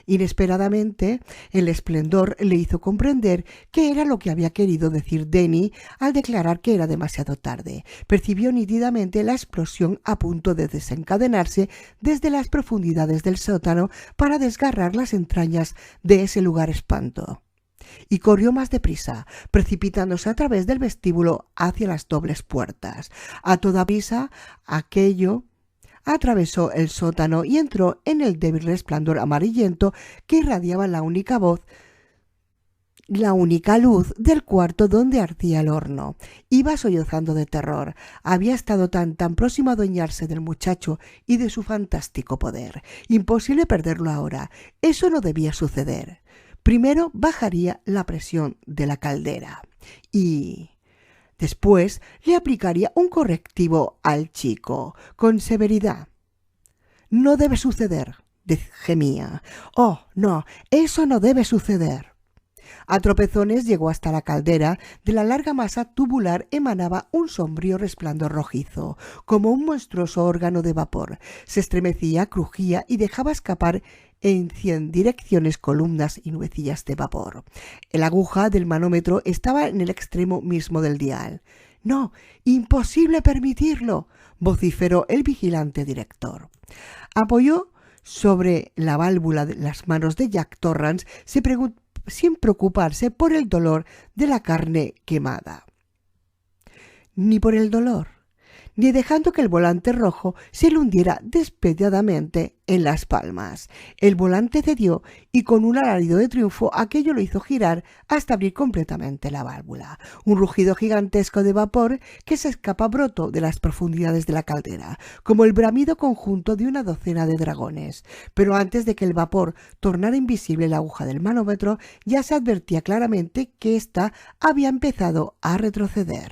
Inesperadamente, el esplendor le hizo comprender qué era lo que había querido decir Denny al declarar que era demasiado tarde. Percibió nítidamente la explosión a punto de desencadenarse desde las profundidades del sótano para desgarrar las entrañas de ese lugar espanto. Y corrió más deprisa, precipitándose a través del vestíbulo hacia las dobles puertas. A toda prisa, aquello atravesó el sótano y entró en el débil resplandor amarillento que irradiaba la única luz del cuarto donde ardía el horno. Iba sollozando de terror. Había estado tan próximo a adueñarse del muchacho y de su fantástico poder. Imposible perderlo ahora. Eso no debía suceder. Primero bajaría la presión de la caldera y después le aplicaría un correctivo al chico, con severidad. «No debe suceder», gemía. «Oh, no, eso no debe suceder». A tropezones llegó hasta la caldera. De la larga masa tubular emanaba un sombrío resplandor rojizo, como un monstruoso órgano de vapor. Se estremecía, crujía y dejaba escapar en 100 direcciones columnas y nubecillas de vapor. La aguja del manómetro estaba en el extremo mismo del dial. «No, imposible permitirlo», vociferó el vigilante director. Apoyó sobre la válvula de las manos de Jack Torrance sin preocuparse por el dolor de la carne quemada. Ni por el dolor, ni dejando que el volante rojo se le hundiera despiadadamente en las palmas. El volante cedió y con un alarido de triunfo aquello lo hizo girar hasta abrir completamente la válvula. Un rugido gigantesco de vapor que se escapa brotó de las profundidades de la caldera, como el bramido conjunto de una docena de dragones. Pero antes de que el vapor tornara invisible la aguja del manómetro, ya se advertía claramente que ésta había empezado a retroceder.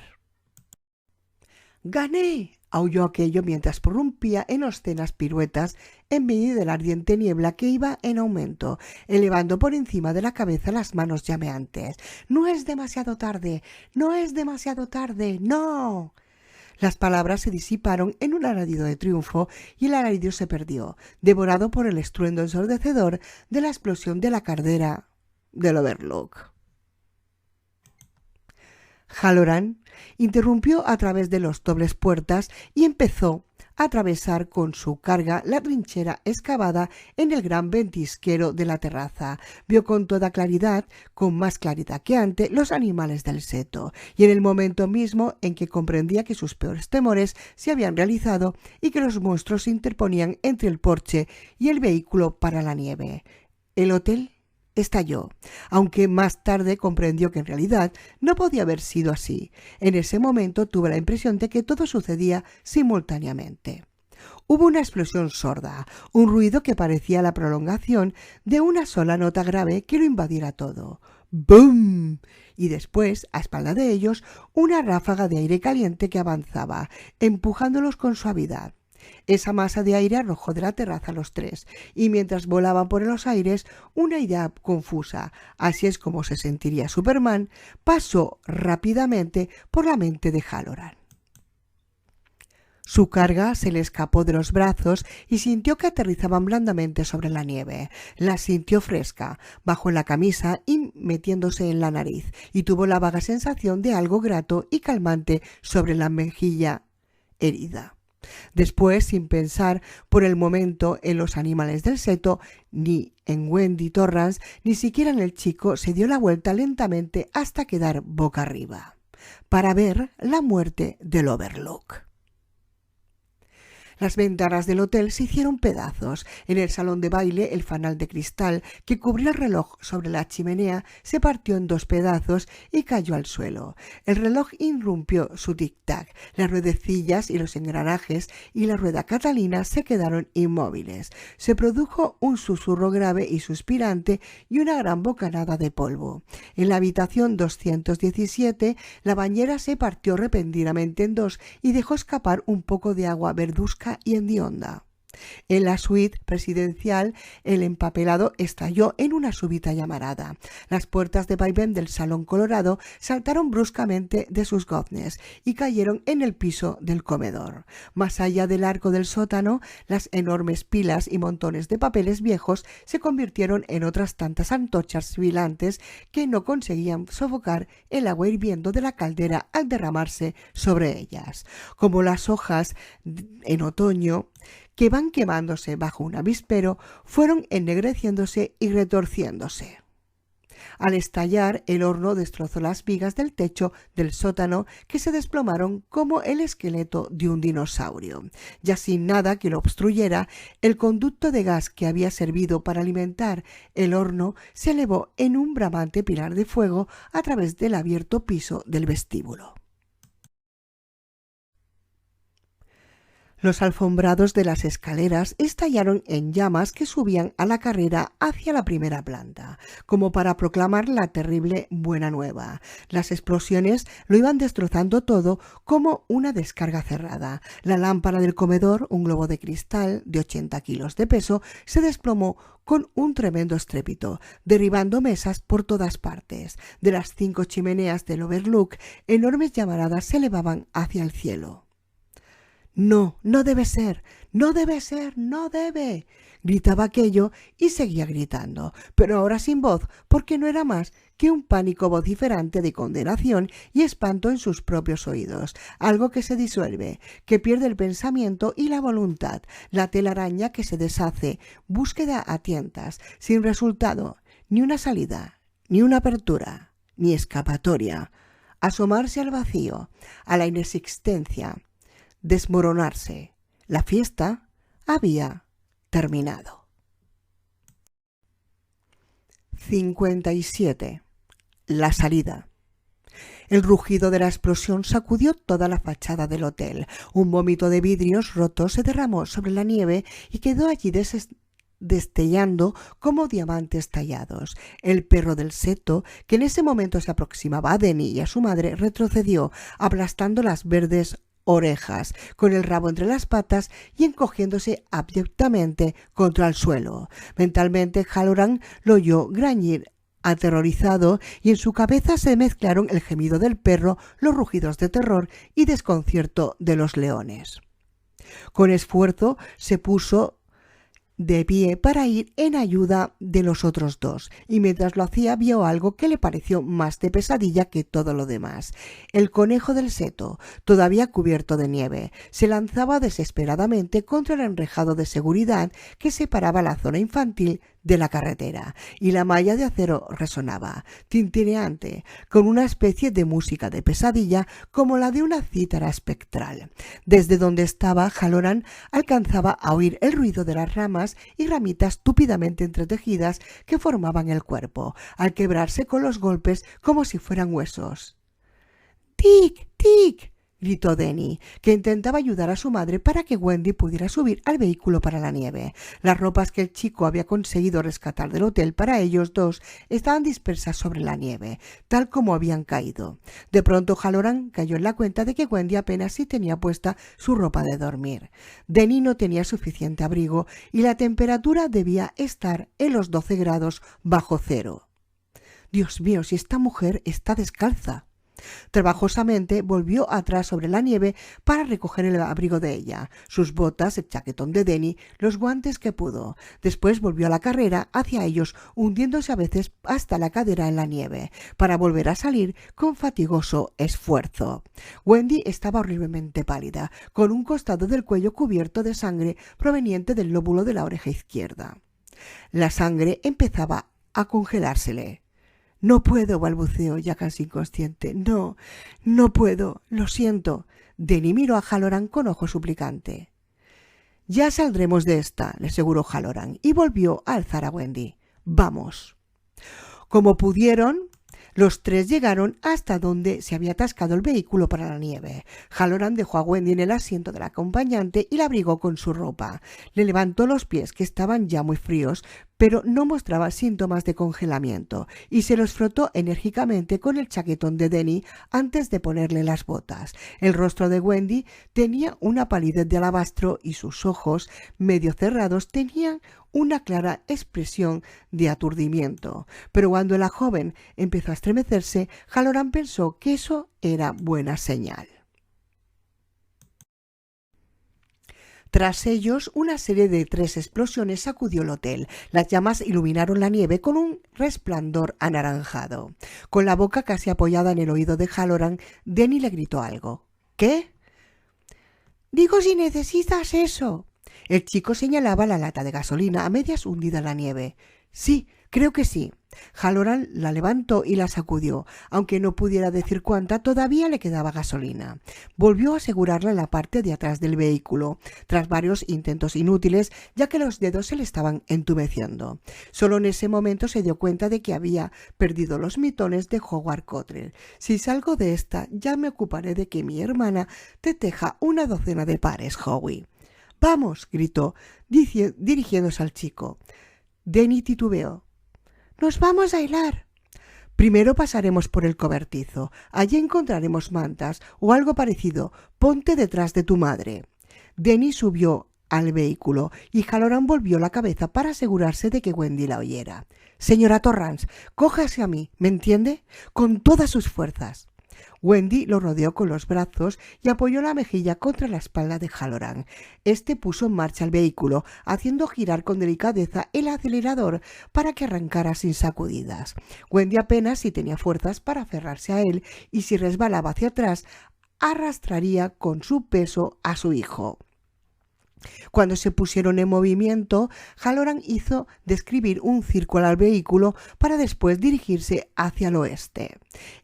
«¡Gané!», aulló aquello mientras prorrumpía en obscenas piruetas en medio de la ardiente niebla que iba en aumento, elevando por encima de la cabeza las manos llameantes. «¡No es demasiado tarde! ¡No es demasiado tarde! ¡No!». Las palabras se disiparon en un alarido de triunfo y el alarido se perdió, devorado por el estruendo ensordecedor de la explosión de la caldera del Overlook. Halloran interrumpió a través de las dobles puertas y empezó a atravesar con su carga la trinchera excavada en el gran ventisquero de la terraza. Vio con toda claridad, con más claridad que antes, los animales del seto, y en el momento mismo en que comprendía que sus peores temores se habían realizado y que los monstruos se interponían entre el porche y el vehículo para la nieve. El hotel estalló, aunque más tarde comprendió que en realidad no podía haber sido así. En ese momento tuvo la impresión de que todo sucedía simultáneamente. Hubo una explosión sorda, un ruido que parecía la prolongación de una sola nota grave que lo invadiera todo. ¡Bum! Y después, a espalda de ellos, una ráfaga de aire caliente que avanzaba, empujándolos con suavidad. Esa masa de aire arrojó de la terraza a los tres, y mientras volaban por los aires, una idea confusa, así es como se sentiría Superman, pasó rápidamente por la mente de Halloran. Su carga se le escapó de los brazos y sintió que aterrizaban blandamente sobre la nieve. La sintió fresca, bajo la camisa y metiéndose en la nariz, y tuvo la vaga sensación de algo grato y calmante sobre la mejilla herida. Después, sin pensar por el momento en los animales del seto, ni en Wendy Torrance, ni siquiera en el chico, se dio la vuelta lentamente hasta quedar boca arriba, para ver la muerte del Overlook. Las ventanas del hotel se hicieron pedazos. En el salón de baile, el fanal de cristal que cubría el reloj sobre la chimenea se partió en 2 pedazos y cayó al suelo. El reloj irrumpió su tic-tac. Las ruedecillas y los engranajes y la rueda Catalina se quedaron inmóviles. Se produjo un susurro grave y suspirante y una gran bocanada de polvo. En la habitación 217, la bañera se partió repentinamente en 2 y dejó escapar un poco de agua verduzca y hedionda. En la suite presidencial, el empapelado estalló en una súbita llamarada. Las puertas de vaivén del salón colorado saltaron bruscamente de sus goznes y cayeron en el piso del comedor. Más allá del arco del sótano, las enormes pilas y montones de papeles viejos se convirtieron en otras tantas antorchas sibilantes que no conseguían sofocar el agua hirviendo de la caldera al derramarse sobre ellas. Como las hojas en otoño que van quemándose bajo un avispero, fueron ennegreciéndose y retorciéndose. Al estallar, el horno destrozó las vigas del techo del sótano, que se desplomaron como el esqueleto de un dinosaurio. Ya sin nada que lo obstruyera, el conducto de gas que había servido para alimentar el horno se elevó en un bramante pilar de fuego a través del abierto piso del vestíbulo. Los alfombrados de las escaleras estallaron en llamas que subían a la carrera hacia la primera planta, como para proclamar la terrible buena nueva. Las explosiones lo iban destrozando todo como una descarga cerrada. La lámpara del comedor, un globo de cristal de 80 kilos de peso, se desplomó con un tremendo estrépito, derribando mesas por todas partes. De las 5 chimeneas del Overlook, enormes llamaradas se elevaban hacia el cielo. «No, no debe ser, no debe ser, no debe», gritaba aquello y seguía gritando, pero ahora sin voz, porque no era más que un pánico vociferante de condenación y espanto en sus propios oídos, algo que se disuelve, que pierde el pensamiento y la voluntad, la telaraña que se deshace, búsqueda a tientas, sin resultado, ni una salida, ni una apertura, ni escapatoria, asomarse al vacío, a la inexistencia, desmoronarse. La fiesta había terminado. 57. La salida. El rugido de la explosión sacudió toda la fachada del hotel. Un vómito de vidrios rotos se derramó sobre la nieve y quedó allí destellando como diamantes tallados. El perro del seto, que en ese momento se aproximaba a Denny y a su madre, retrocedió, aplastando las verdes orejas, con el rabo entre las patas y encogiéndose abyectamente contra el suelo. Mentalmente Halloran lo oyó grañir aterrorizado y en su cabeza se mezclaron el gemido del perro, los rugidos de terror y desconcierto de los leones. Con esfuerzo se puso de pie para ir en ayuda de los otros dos, y mientras lo hacía vio algo que le pareció más de pesadilla que todo lo demás. El conejo del seto, todavía cubierto de nieve, se lanzaba desesperadamente contra el enrejado de seguridad que separaba la zona infantil de la carretera, y la malla de acero resonaba, tintineante, con una especie de música de pesadilla como la de una cítara espectral. Desde donde estaba, Halloran alcanzaba a oír el ruido de las ramas y ramitas túpidamente entretejidas que formaban el cuerpo, al quebrarse con los golpes como si fueran huesos. «¡Tic! ¡Tic!», gritó Denny, que intentaba ayudar a su madre para que Wendy pudiera subir al vehículo para la nieve. Las ropas que el chico había conseguido rescatar del hotel para ellos dos estaban dispersas sobre la nieve, tal como habían caído. De pronto Halloran cayó en la cuenta de que Wendy apenas sí tenía puesta su ropa de dormir. Denny no tenía suficiente abrigo y la temperatura debía estar en los 12 grados bajo cero. «Dios mío, si esta mujer está descalza», Trabajosamente volvió atrás sobre la nieve para recoger el abrigo de ella, sus botas, el chaquetón de Denny, los guantes que pudo. Después volvió a la carrera hacia ellos, hundiéndose a veces hasta la cadera en la nieve, para volver a salir con fatigoso esfuerzo. Wendy estaba horriblemente pálida, con un costado del cuello cubierto de sangre proveniente del lóbulo de la oreja izquierda. La sangre empezaba a congelársele. «No puedo», balbuceó ya casi inconsciente. No puedo, lo siento». Denny miró a Halloran con ojo suplicante. «Ya saldremos de esta», le aseguró Halloran, y volvió a alzar a Wendy. «Vamos». Como pudieron, los tres llegaron hasta donde se había atascado el vehículo para la nieve. Halloran dejó a Wendy en el asiento del acompañante y la abrigó con su ropa. Le levantó los pies, que estaban ya muy fríos, pero no mostraba síntomas de congelamiento, y se los frotó enérgicamente con el chaquetón de Denny antes de ponerle las botas. El rostro de Wendy tenía una palidez de alabastro y sus ojos, medio cerrados, tenían una clara expresión de aturdimiento. Pero cuando la joven empezó a estremecerse, Halloran pensó que eso era buena señal. Tras ellos, una serie de 3 explosiones sacudió el hotel. Las llamas iluminaron la nieve con un resplandor anaranjado. Con la boca casi apoyada en el oído de Halloran, Denny le gritó algo. «¿Qué?» «Digo si necesitas eso». El chico señalaba la lata de gasolina a medias hundida en la nieve. «Sí, creo que sí». Halloran la levantó y la sacudió. Aunque no pudiera decir cuánta, todavía le quedaba gasolina. Volvió a asegurarla en la parte de atrás del vehículo, tras varios intentos inútiles, ya que los dedos se le estaban entumeciendo. Solo en ese momento se dio cuenta de que había perdido los mitones de Howard Cottrell. «Si salgo de esta, ya me ocuparé de que mi hermana te teja una docena de pares, Howie». «Vamos», gritó, dirigiéndose al chico. Denny titubeó. «Nos vamos a hilar». «Primero pasaremos por el cobertizo. Allí encontraremos mantas o algo parecido. Ponte detrás de tu madre». Denny subió al vehículo y Halloran volvió la cabeza para asegurarse de que Wendy la oyera. «Señora Torrance, cójase a mí, ¿me entiende? Con todas sus fuerzas». Wendy lo rodeó con los brazos y apoyó la mejilla contra la espalda de Halloran. Este puso en marcha el vehículo, haciendo girar con delicadeza el acelerador para que arrancara sin sacudidas. Wendy apenas si tenía fuerzas para aferrarse a él, y si resbalaba hacia atrás, arrastraría con su peso a su hijo. Cuando se pusieron en movimiento, Halloran hizo describir un círculo al vehículo para después dirigirse hacia el oeste,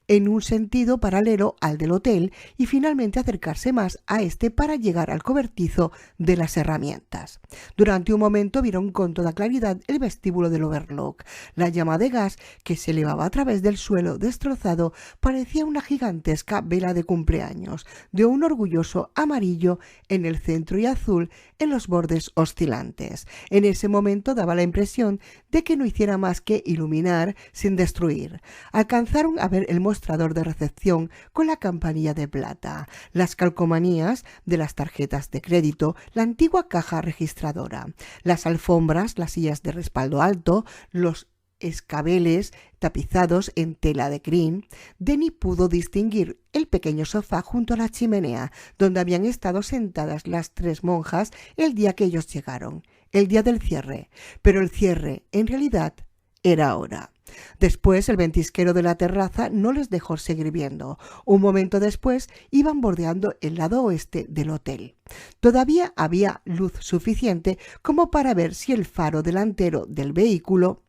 en un sentido paralelo al del hotel, y finalmente acercarse más a este para llegar al cobertizo de las herramientas. Durante un momento vieron con toda claridad el vestíbulo del Overlook. La llama de gas que se elevaba a través del suelo destrozado parecía una gigantesca vela de cumpleaños, de un orgulloso amarillo en el centro y azul en los bordes oscilantes. En ese momento daba la impresión de que no hiciera más que iluminar sin destruir. Alcanzaron a ver el mostrador de recepción con la campanilla de plata, las calcomanías de las tarjetas de crédito, la antigua caja registradora, las alfombras, las sillas de respaldo alto, los escabeles tapizados en tela de crin. Denny pudo distinguir el pequeño sofá junto a la chimenea, donde habían estado sentadas las 3 monjas el día que ellos llegaron, el día del cierre. Pero el cierre, en realidad, era ahora. Después el ventisquero de la terraza no les dejó seguir viendo. Un momento después iban bordeando el lado oeste del hotel. Todavía había luz suficiente como para ver si el faro delantero del vehículo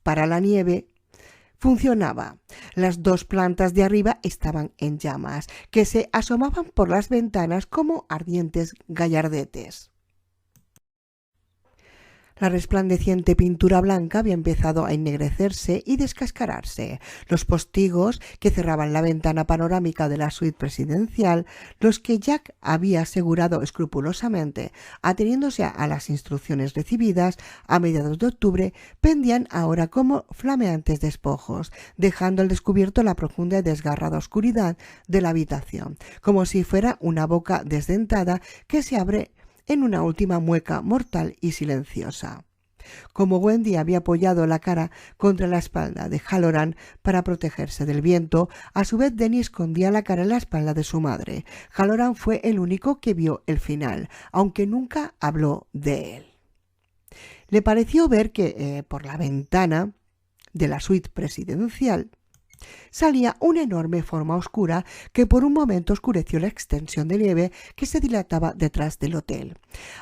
para la nieve funcionaba. Las 2 plantas de arriba estaban en llamas, que se asomaban por las ventanas como ardientes gallardetes. La resplandeciente pintura blanca había empezado a ennegrecerse y descascararse. Los postigos que cerraban la ventana panorámica de la suite presidencial, los que Jack había asegurado escrupulosamente, ateniéndose a las instrucciones recibidas a mediados de octubre, pendían ahora como flameantes despojos, dejando al descubierto la profunda y desgarrada oscuridad de la habitación, como si fuera una boca desdentada que se abre en una última mueca mortal y silenciosa. Como Wendy había apoyado la cara contra la espalda de Halloran para protegerse del viento, a su vez Denny escondía la cara en la espalda de su madre. Halloran fue el único que vio el final, aunque nunca habló de él. Le pareció ver que por la ventana de la suite presidencial salía una enorme forma oscura que por un momento oscureció la extensión de nieve que se dilataba detrás del hotel.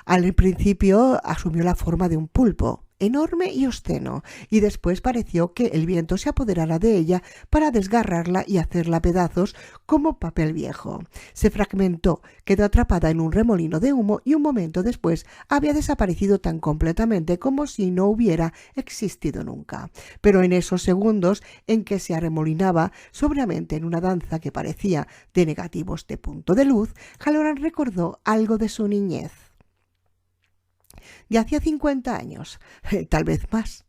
Al principio asumió la forma de un pulpo, enorme y obsceno, y después pareció que el viento se apoderara de ella para desgarrarla y hacerla pedazos como papel viejo. Se fragmentó, quedó atrapada en un remolino de humo y un momento después había desaparecido tan completamente como si no hubiera existido nunca. Pero en esos segundos en que se arremolinaba sobriamente en una danza que parecía de negativos de punto de luz, Halloran recordó algo de su niñez. De hacía 50 años, tal vez más.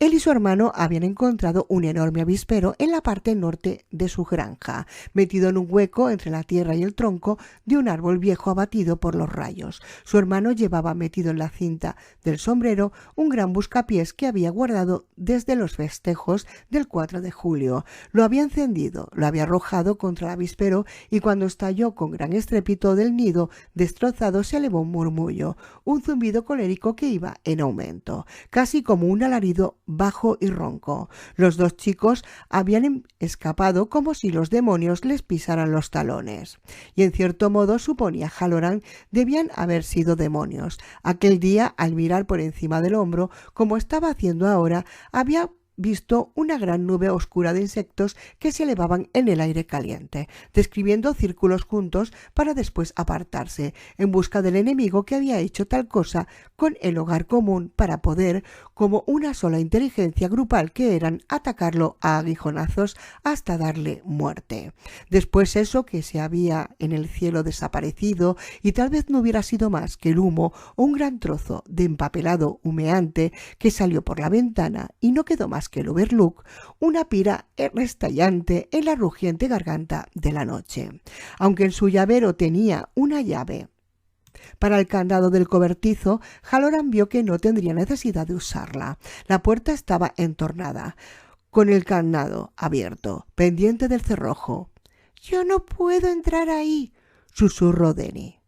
Él y su hermano habían encontrado un enorme avispero en la parte norte de su granja, metido en un hueco entre la tierra y el tronco de un árbol viejo abatido por los rayos. Su hermano llevaba metido en la cinta del sombrero un gran buscapiés que había guardado desde los festejos del 4 de julio. Lo había encendido, lo había arrojado contra el avispero y cuando estalló con gran estrépito del nido destrozado se elevó un murmullo, un zumbido colérico que iba en aumento, casi como un alarido bajo y ronco. Los dos chicos habían escapado como si los demonios les pisaran los talones. Y en cierto modo, suponía Halloran, debían haber sido demonios. Aquel día, al mirar por encima del hombro, como estaba haciendo ahora, había visto una gran nube oscura de insectos que se elevaban en el aire caliente, describiendo círculos juntos para después apartarse, en busca del enemigo que había hecho tal cosa con el hogar común para poder, como una sola inteligencia grupal que eran, atacarlo a aguijonazos hasta darle muerte. Después eso que se había en el cielo desaparecido y tal vez no hubiera sido más que el humo o un gran trozo de empapelado humeante que salió por la ventana y no quedó más que el overlook, una pira restallante en la rugiente garganta de la noche. Aunque en su llavero tenía una llave para el candado del cobertizo, Halloran vio que no tendría necesidad de usarla. La puerta estaba entornada, con el candado abierto, pendiente del cerrojo. «Yo no puedo entrar ahí», susurró Denny.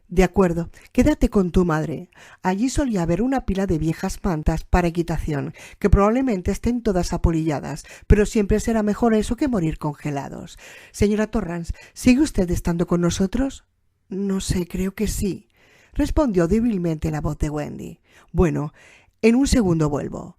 «De acuerdo, quédate con tu madre. Allí solía haber una pila de viejas mantas para equitación, que probablemente estén todas apolilladas, pero siempre será mejor eso que morir congelados. Señora Torrance, ¿sigue usted estando con nosotros?» «No sé, creo que sí», respondió débilmente la voz de Wendy. «Bueno, en un segundo vuelvo».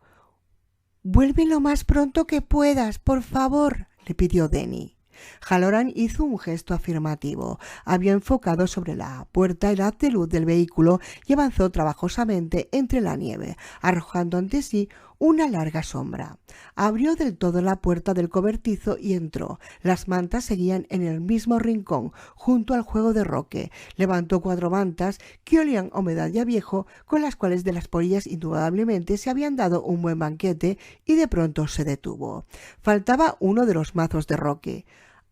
«Vuelve lo más pronto que puedas, por favor», le pidió Denny. Halloran hizo un gesto afirmativo. Había enfocado sobre la puerta el haz de luz del vehículo y avanzó trabajosamente entre la nieve, arrojando ante sí una larga sombra. Abrió del todo la puerta del cobertizo y entró. Las mantas seguían en el mismo rincón, junto al juego de Roque. Levantó 4 mantas que olían a humedad y a viejo, con las cuales de las polillas indudablemente se habían dado un buen banquete, y de pronto se detuvo. Faltaba uno de los mazos de Roque.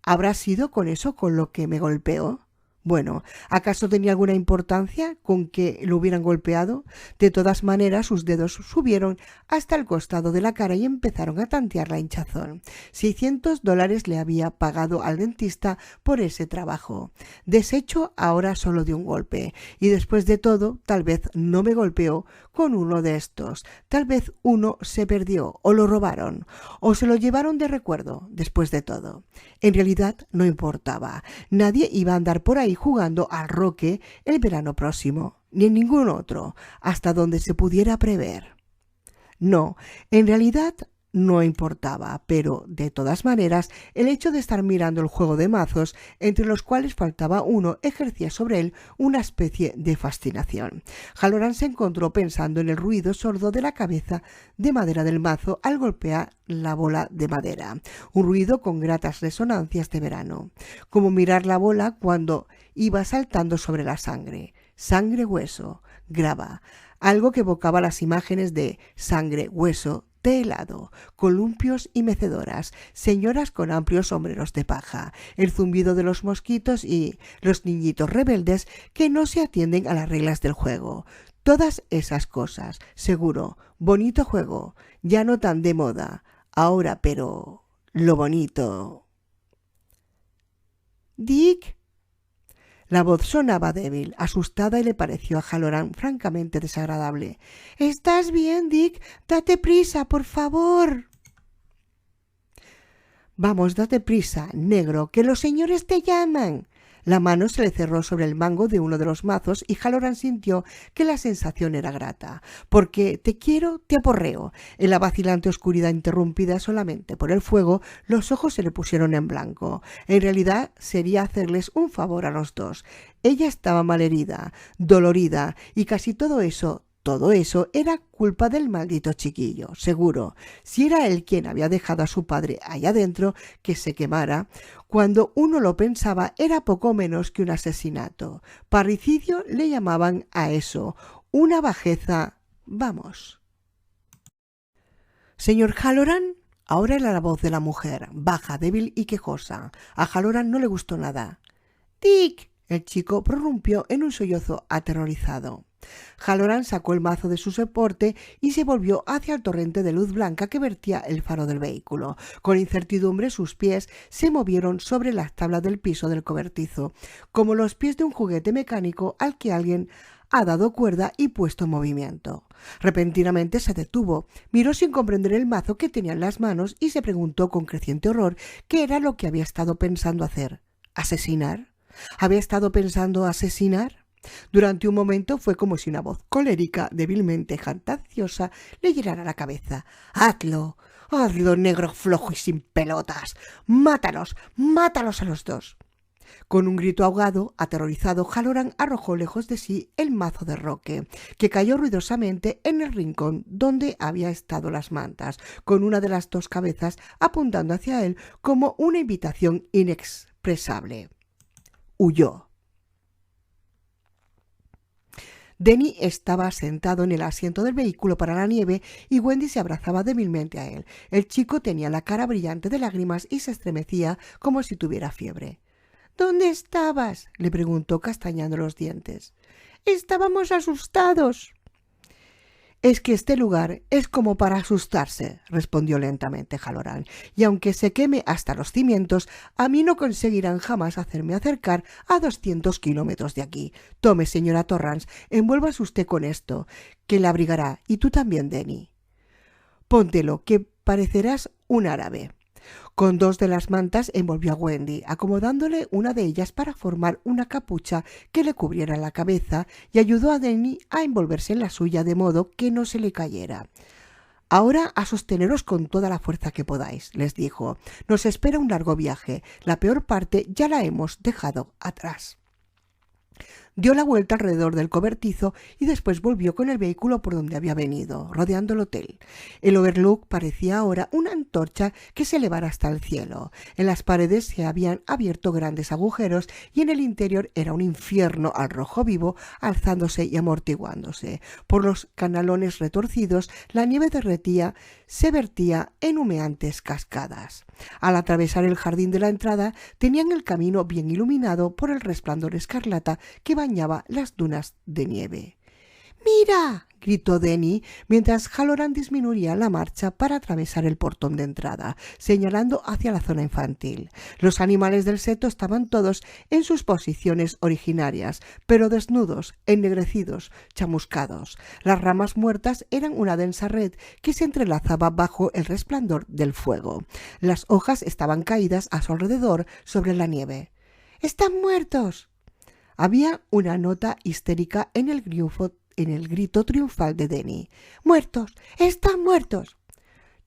¿Habrá sido con eso con lo que me golpeó? Bueno, ¿acaso tenía alguna importancia con que lo hubieran golpeado? De todas maneras, sus dedos subieron hasta el costado de la cara y empezaron a tantear la hinchazón. $600 le había pagado al dentista por ese trabajo. Deshecho ahora solo de un golpe. Y después de todo, tal vez no me golpeó con uno de estos. Tal vez uno se perdió, o lo robaron, o se lo llevaron de recuerdo, después de todo. En realidad no importaba. Nadie iba a andar por ahí jugando al Roque el verano próximo, ni en ningún otro, hasta donde se pudiera prever. No, en realidad no importaba, pero de todas maneras el hecho de estar mirando el juego de mazos, entre los cuales faltaba uno, ejercía sobre él una especie de fascinación. Halloran se encontró pensando en el ruido sordo de la cabeza de madera del mazo al golpear la bola de madera, un ruido con gratas resonancias de verano, como mirar la bola cuando iba saltando sobre la sangre, hueso, grava, algo que evocaba las imágenes de sangre, hueso, de helado, columpios y mecedoras, señoras con amplios sombreros de paja, el zumbido de los mosquitos y los niñitos rebeldes que no se atienden a las reglas del juego. Todas esas cosas, seguro, bonito juego, ya no tan de moda, ahora, pero lo bonito. Dick. La voz sonaba débil, asustada, y le pareció a Halloran francamente desagradable. ¿Estás bien, Dick? Date prisa, por favor. Vamos, date prisa, negro, que los señores te llaman. La mano se le cerró sobre el mango de uno de los mazos y Halloran sintió que la sensación era grata. Porque te quiero, te aporreo. En la vacilante oscuridad interrumpida solamente por el fuego, los ojos se le pusieron en blanco. En realidad sería hacerles un favor a los dos. Ella estaba malherida, dolorida, y casi todo eso era culpa del maldito chiquillo, seguro. Si era él quien había dejado a su padre allá adentro que se quemara, cuando uno lo pensaba era poco menos que un asesinato. Parricidio le llamaban a eso, una bajeza. Vamos. Señor Halloran, ahora era la voz de la mujer, baja, débil y quejosa. A Halloran no le gustó nada. Dick, el chico prorrumpió en un sollozo aterrorizado. Halloran sacó el mazo de su soporte y se volvió hacia el torrente de luz blanca que vertía el faro del vehículo. Con incertidumbre sus pies se movieron sobre las tablas del piso del cobertizo, como los pies de un juguete mecánico al que alguien ha dado cuerda y puesto en movimiento. Repentinamente se detuvo, miró sin comprender el mazo que tenía en las manos y se preguntó con creciente horror qué era lo que había estado pensando hacer. ¿Asesinar? ¿Había estado pensando asesinar? Durante un momento fue como si una voz colérica, débilmente jactanciosa, le llenara la cabeza. ¡Hazlo! ¡Hazlo, negro flojo y sin pelotas! ¡Mátalos! ¡Mátalos a los dos! Con un grito ahogado, aterrorizado, Halloran arrojó lejos de sí el mazo de roque, que cayó ruidosamente en el rincón donde había estado las mantas, con una de las dos cabezas apuntando hacia él como una invitación inexpresable. Huyó. Denny estaba sentado en el asiento del vehículo para la nieve y Wendy se abrazaba débilmente a él. El chico tenía la cara brillante de lágrimas y se estremecía como si tuviera fiebre. ¿Dónde estabas?, le preguntó castañando los dientes. Estábamos asustados. Es que este lugar es como para asustarse, respondió lentamente Halloran, y aunque se queme hasta los cimientos, a mí no conseguirán jamás hacerme acercar a 200 kilómetros de aquí. Tome, señora Torrance, envuélvase usted con esto, que la abrigará, y tú también, Denny. Póntelo, que parecerás un árabe. Con dos de las mantas envolvió a Wendy, acomodándole una de ellas para formar una capucha que le cubriera la cabeza, y ayudó a Denny a envolverse en la suya de modo que no se le cayera. Ahora a sosteneros con toda la fuerza que podáis, les dijo. Nos espera un largo viaje. La peor parte ya la hemos dejado atrás. Dio la vuelta alrededor del cobertizo y después volvió con el vehículo por donde había venido, rodeando el hotel. El Overlook parecía ahora una antorcha que se elevara hasta el cielo. En las paredes se habían abierto grandes agujeros y en el interior era un infierno al rojo vivo, alzándose y amortiguándose. Por los canalones retorcidos la nieve derretía, se vertía en humeantes cascadas. Al atravesar el jardín de la entrada tenían el camino bien iluminado por el resplandor escarlata que bañaba las dunas de nieve. ¡Mira!, gritó Denny mientras Halloran disminuía la marcha para atravesar el portón de entrada, señalando hacia la zona infantil. Los animales del seto estaban todos en sus posiciones originarias, pero desnudos, ennegrecidos, chamuscados. Las ramas muertas eran una densa red que se entrelazaba bajo el resplandor del fuego. Las hojas estaban caídas a su alrededor sobre la nieve. ¡Están muertos! Había una nota histérica en el grito triunfal de Denny. ¡Muertos! ¡Están muertos!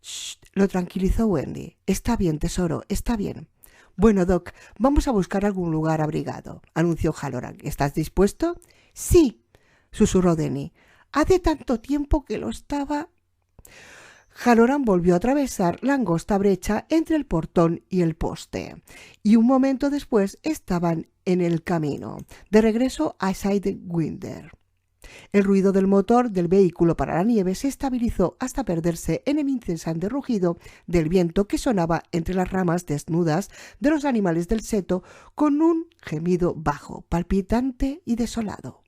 ¡Shh! Lo tranquilizó Wendy. Está bien, tesoro, está bien. Bueno, Doc, vamos a buscar algún lugar abrigado, anunció Halloran. ¿Estás dispuesto? Sí, susurró Denny. Hace tanto tiempo que lo estaba. Halloran volvió a atravesar la angosta brecha entre el portón y el poste, y un momento después estaban en el camino, de regreso a Sidewinder. El ruido del motor del vehículo para la nieve se estabilizó hasta perderse en el incesante rugido del viento que sonaba entre las ramas desnudas de los animales del seto con un gemido bajo, palpitante y desolado.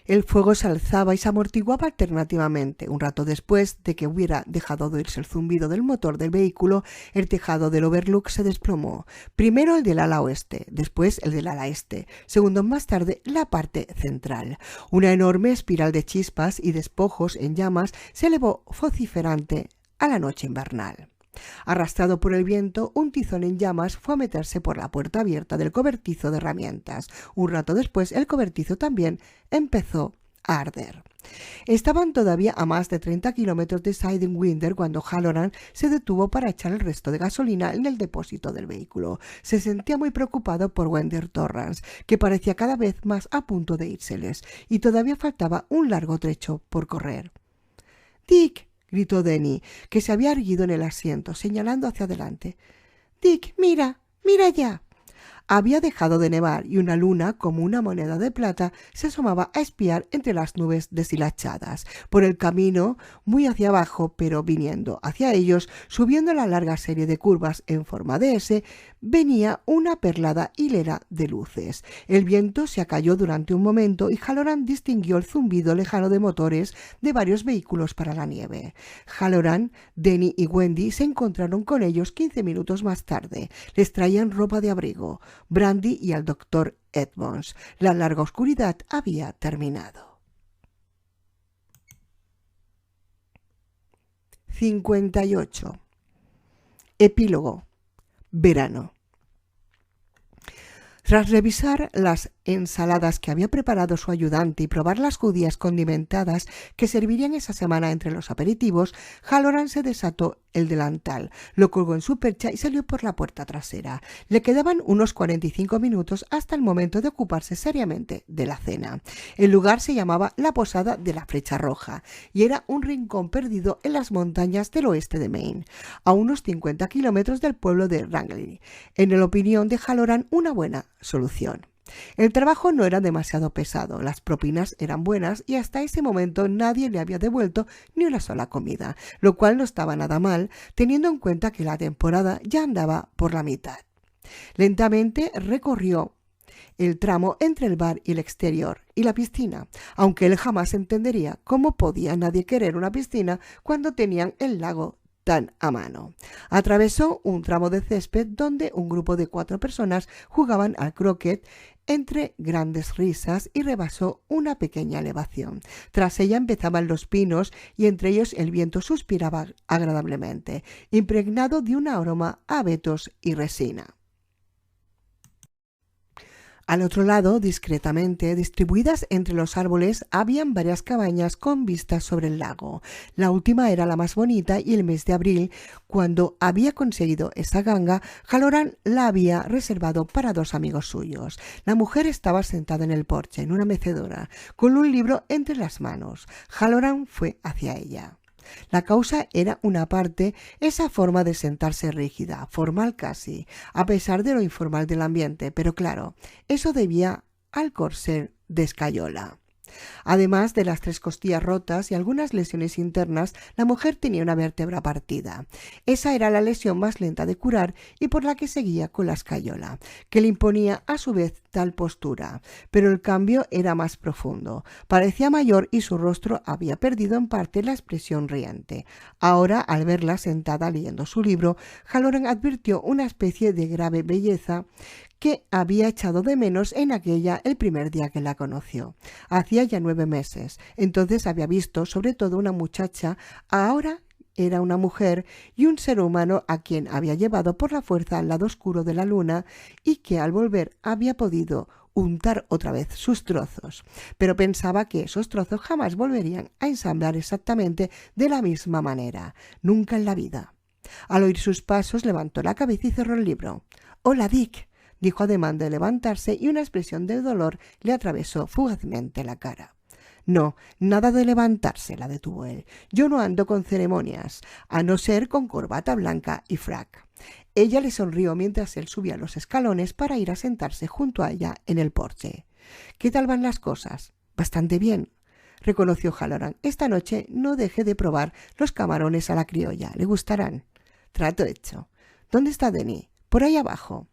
El fuego se alzaba y se amortiguaba alternativamente. Un rato después de que hubiera dejado de oírse el zumbido del motor del vehículo, el tejado del Overlook se desplomó. Primero el del ala oeste, después el del ala este, segundos más tarde la parte central. Una enorme espiral de chispas y despojos en llamas se elevó vociferante a la noche invernal. Arrastrado por el viento, un tizón en llamas fue a meterse por la puerta abierta del cobertizo de herramientas. Un rato después, el cobertizo también empezó a arder. Estaban todavía a más de 30 kilómetros de Sidewinder cuando Halloran se detuvo para echar el resto de gasolina en el depósito del vehículo. Se sentía muy preocupado por Gwendy Torrance, que parecía cada vez más a punto de írseles, y todavía faltaba un largo trecho por correr. «Dick», gritó Denny, que se había erguido en el asiento, señalando hacia adelante. «Dick, mira, mira ya». Había dejado de nevar y una luna, como una moneda de plata, se asomaba a espiar entre las nubes deshilachadas. Por el camino, muy hacia abajo, pero viniendo hacia ellos, subiendo la larga serie de curvas en forma de S, venía una perlada hilera de luces. El viento se acalló durante un momento y Halloran distinguió el zumbido lejano de motores de varios vehículos para la nieve. Halloran, Denny y Gwendy se encontraron con ellos 15 minutos más tarde. Les traían ropa de abrigo. Brandy y al doctor Edmonds. La larga oscuridad había terminado. 58. Epílogo. Verano. Tras revisar las ensaladas que había preparado su ayudante y probar las judías condimentadas que servirían esa semana entre los aperitivos, Halloran se desató el delantal, lo colgó en su percha y salió por la puerta trasera. Le quedaban unos 45 minutos hasta el momento de ocuparse seriamente de la cena. El lugar se llamaba la Posada de la Flecha Roja y era un rincón perdido en las montañas del oeste de Maine, a unos 50 kilómetros del pueblo de Wrangell. En la opinión de Halloran, una buena solución. El trabajo no era demasiado pesado, las propinas eran buenas y hasta ese momento nadie le había devuelto ni una sola comida, lo cual no estaba nada mal, teniendo en cuenta que la temporada ya andaba por la mitad. Lentamente recorrió el tramo entre el bar y el exterior y la piscina, aunque él jamás entendería cómo podía nadie querer una piscina cuando tenían el lago tan a mano. Atravesó un tramo de césped donde un grupo de 4 personas jugaban al croquet entre grandes risas y rebasó una pequeña elevación. Tras ella empezaban los pinos y entre ellos el viento suspiraba agradablemente, impregnado de un aroma a abetos y resina. Al otro lado, discretamente distribuidas entre los árboles, habían varias cabañas con vistas sobre el lago. La última era la más bonita y el mes de abril, cuando había conseguido esa ganga, Halloran la había reservado para 2 amigos suyos. La mujer estaba sentada en el porche, en una mecedora, con un libro entre las manos. Halloran fue hacia ella. La causa era una parte, esa forma de sentarse rígida, formal casi, a pesar de lo informal del ambiente, pero claro, eso debía al corsé de escayola. Además de las 3 costillas rotas y algunas lesiones internas, la mujer tenía una vértebra partida. Esa era la lesión más lenta de curar y por la que seguía con la escayola, que le imponía a su vez tal postura. Pero el cambio era más profundo. Parecía mayor y su rostro había perdido en parte la expresión riente. Ahora, al verla sentada leyendo su libro, Halloran advirtió una especie de grave belleza que había echado de menos en aquella el primer día que la conoció. Hacía ya 9 meses. Entonces había visto sobre todo una muchacha, ahora era una mujer y un ser humano a quien había llevado por la fuerza al lado oscuro de la luna y que al volver había podido untar otra vez sus trozos. Pero pensaba que esos trozos jamás volverían a ensamblar exactamente de la misma manera. Nunca en la vida. Al oír sus pasos levantó la cabeza y cerró el libro. «Hola, Dick», dijo ademán de levantarse y una expresión de dolor le atravesó fugazmente la cara. «No, nada de levantarse», la detuvo él. «Yo no ando con ceremonias, a no ser con corbata blanca y frac». Ella le sonrió mientras él subía los escalones para ir a sentarse junto a ella en el porche. —¿Qué tal van las cosas? —Bastante bien —reconoció Halloran—. Esta noche no deje de probar los camarones a la criolla. Le gustarán. Trato hecho. ¿Dónde está Denny? Por ahí abajo.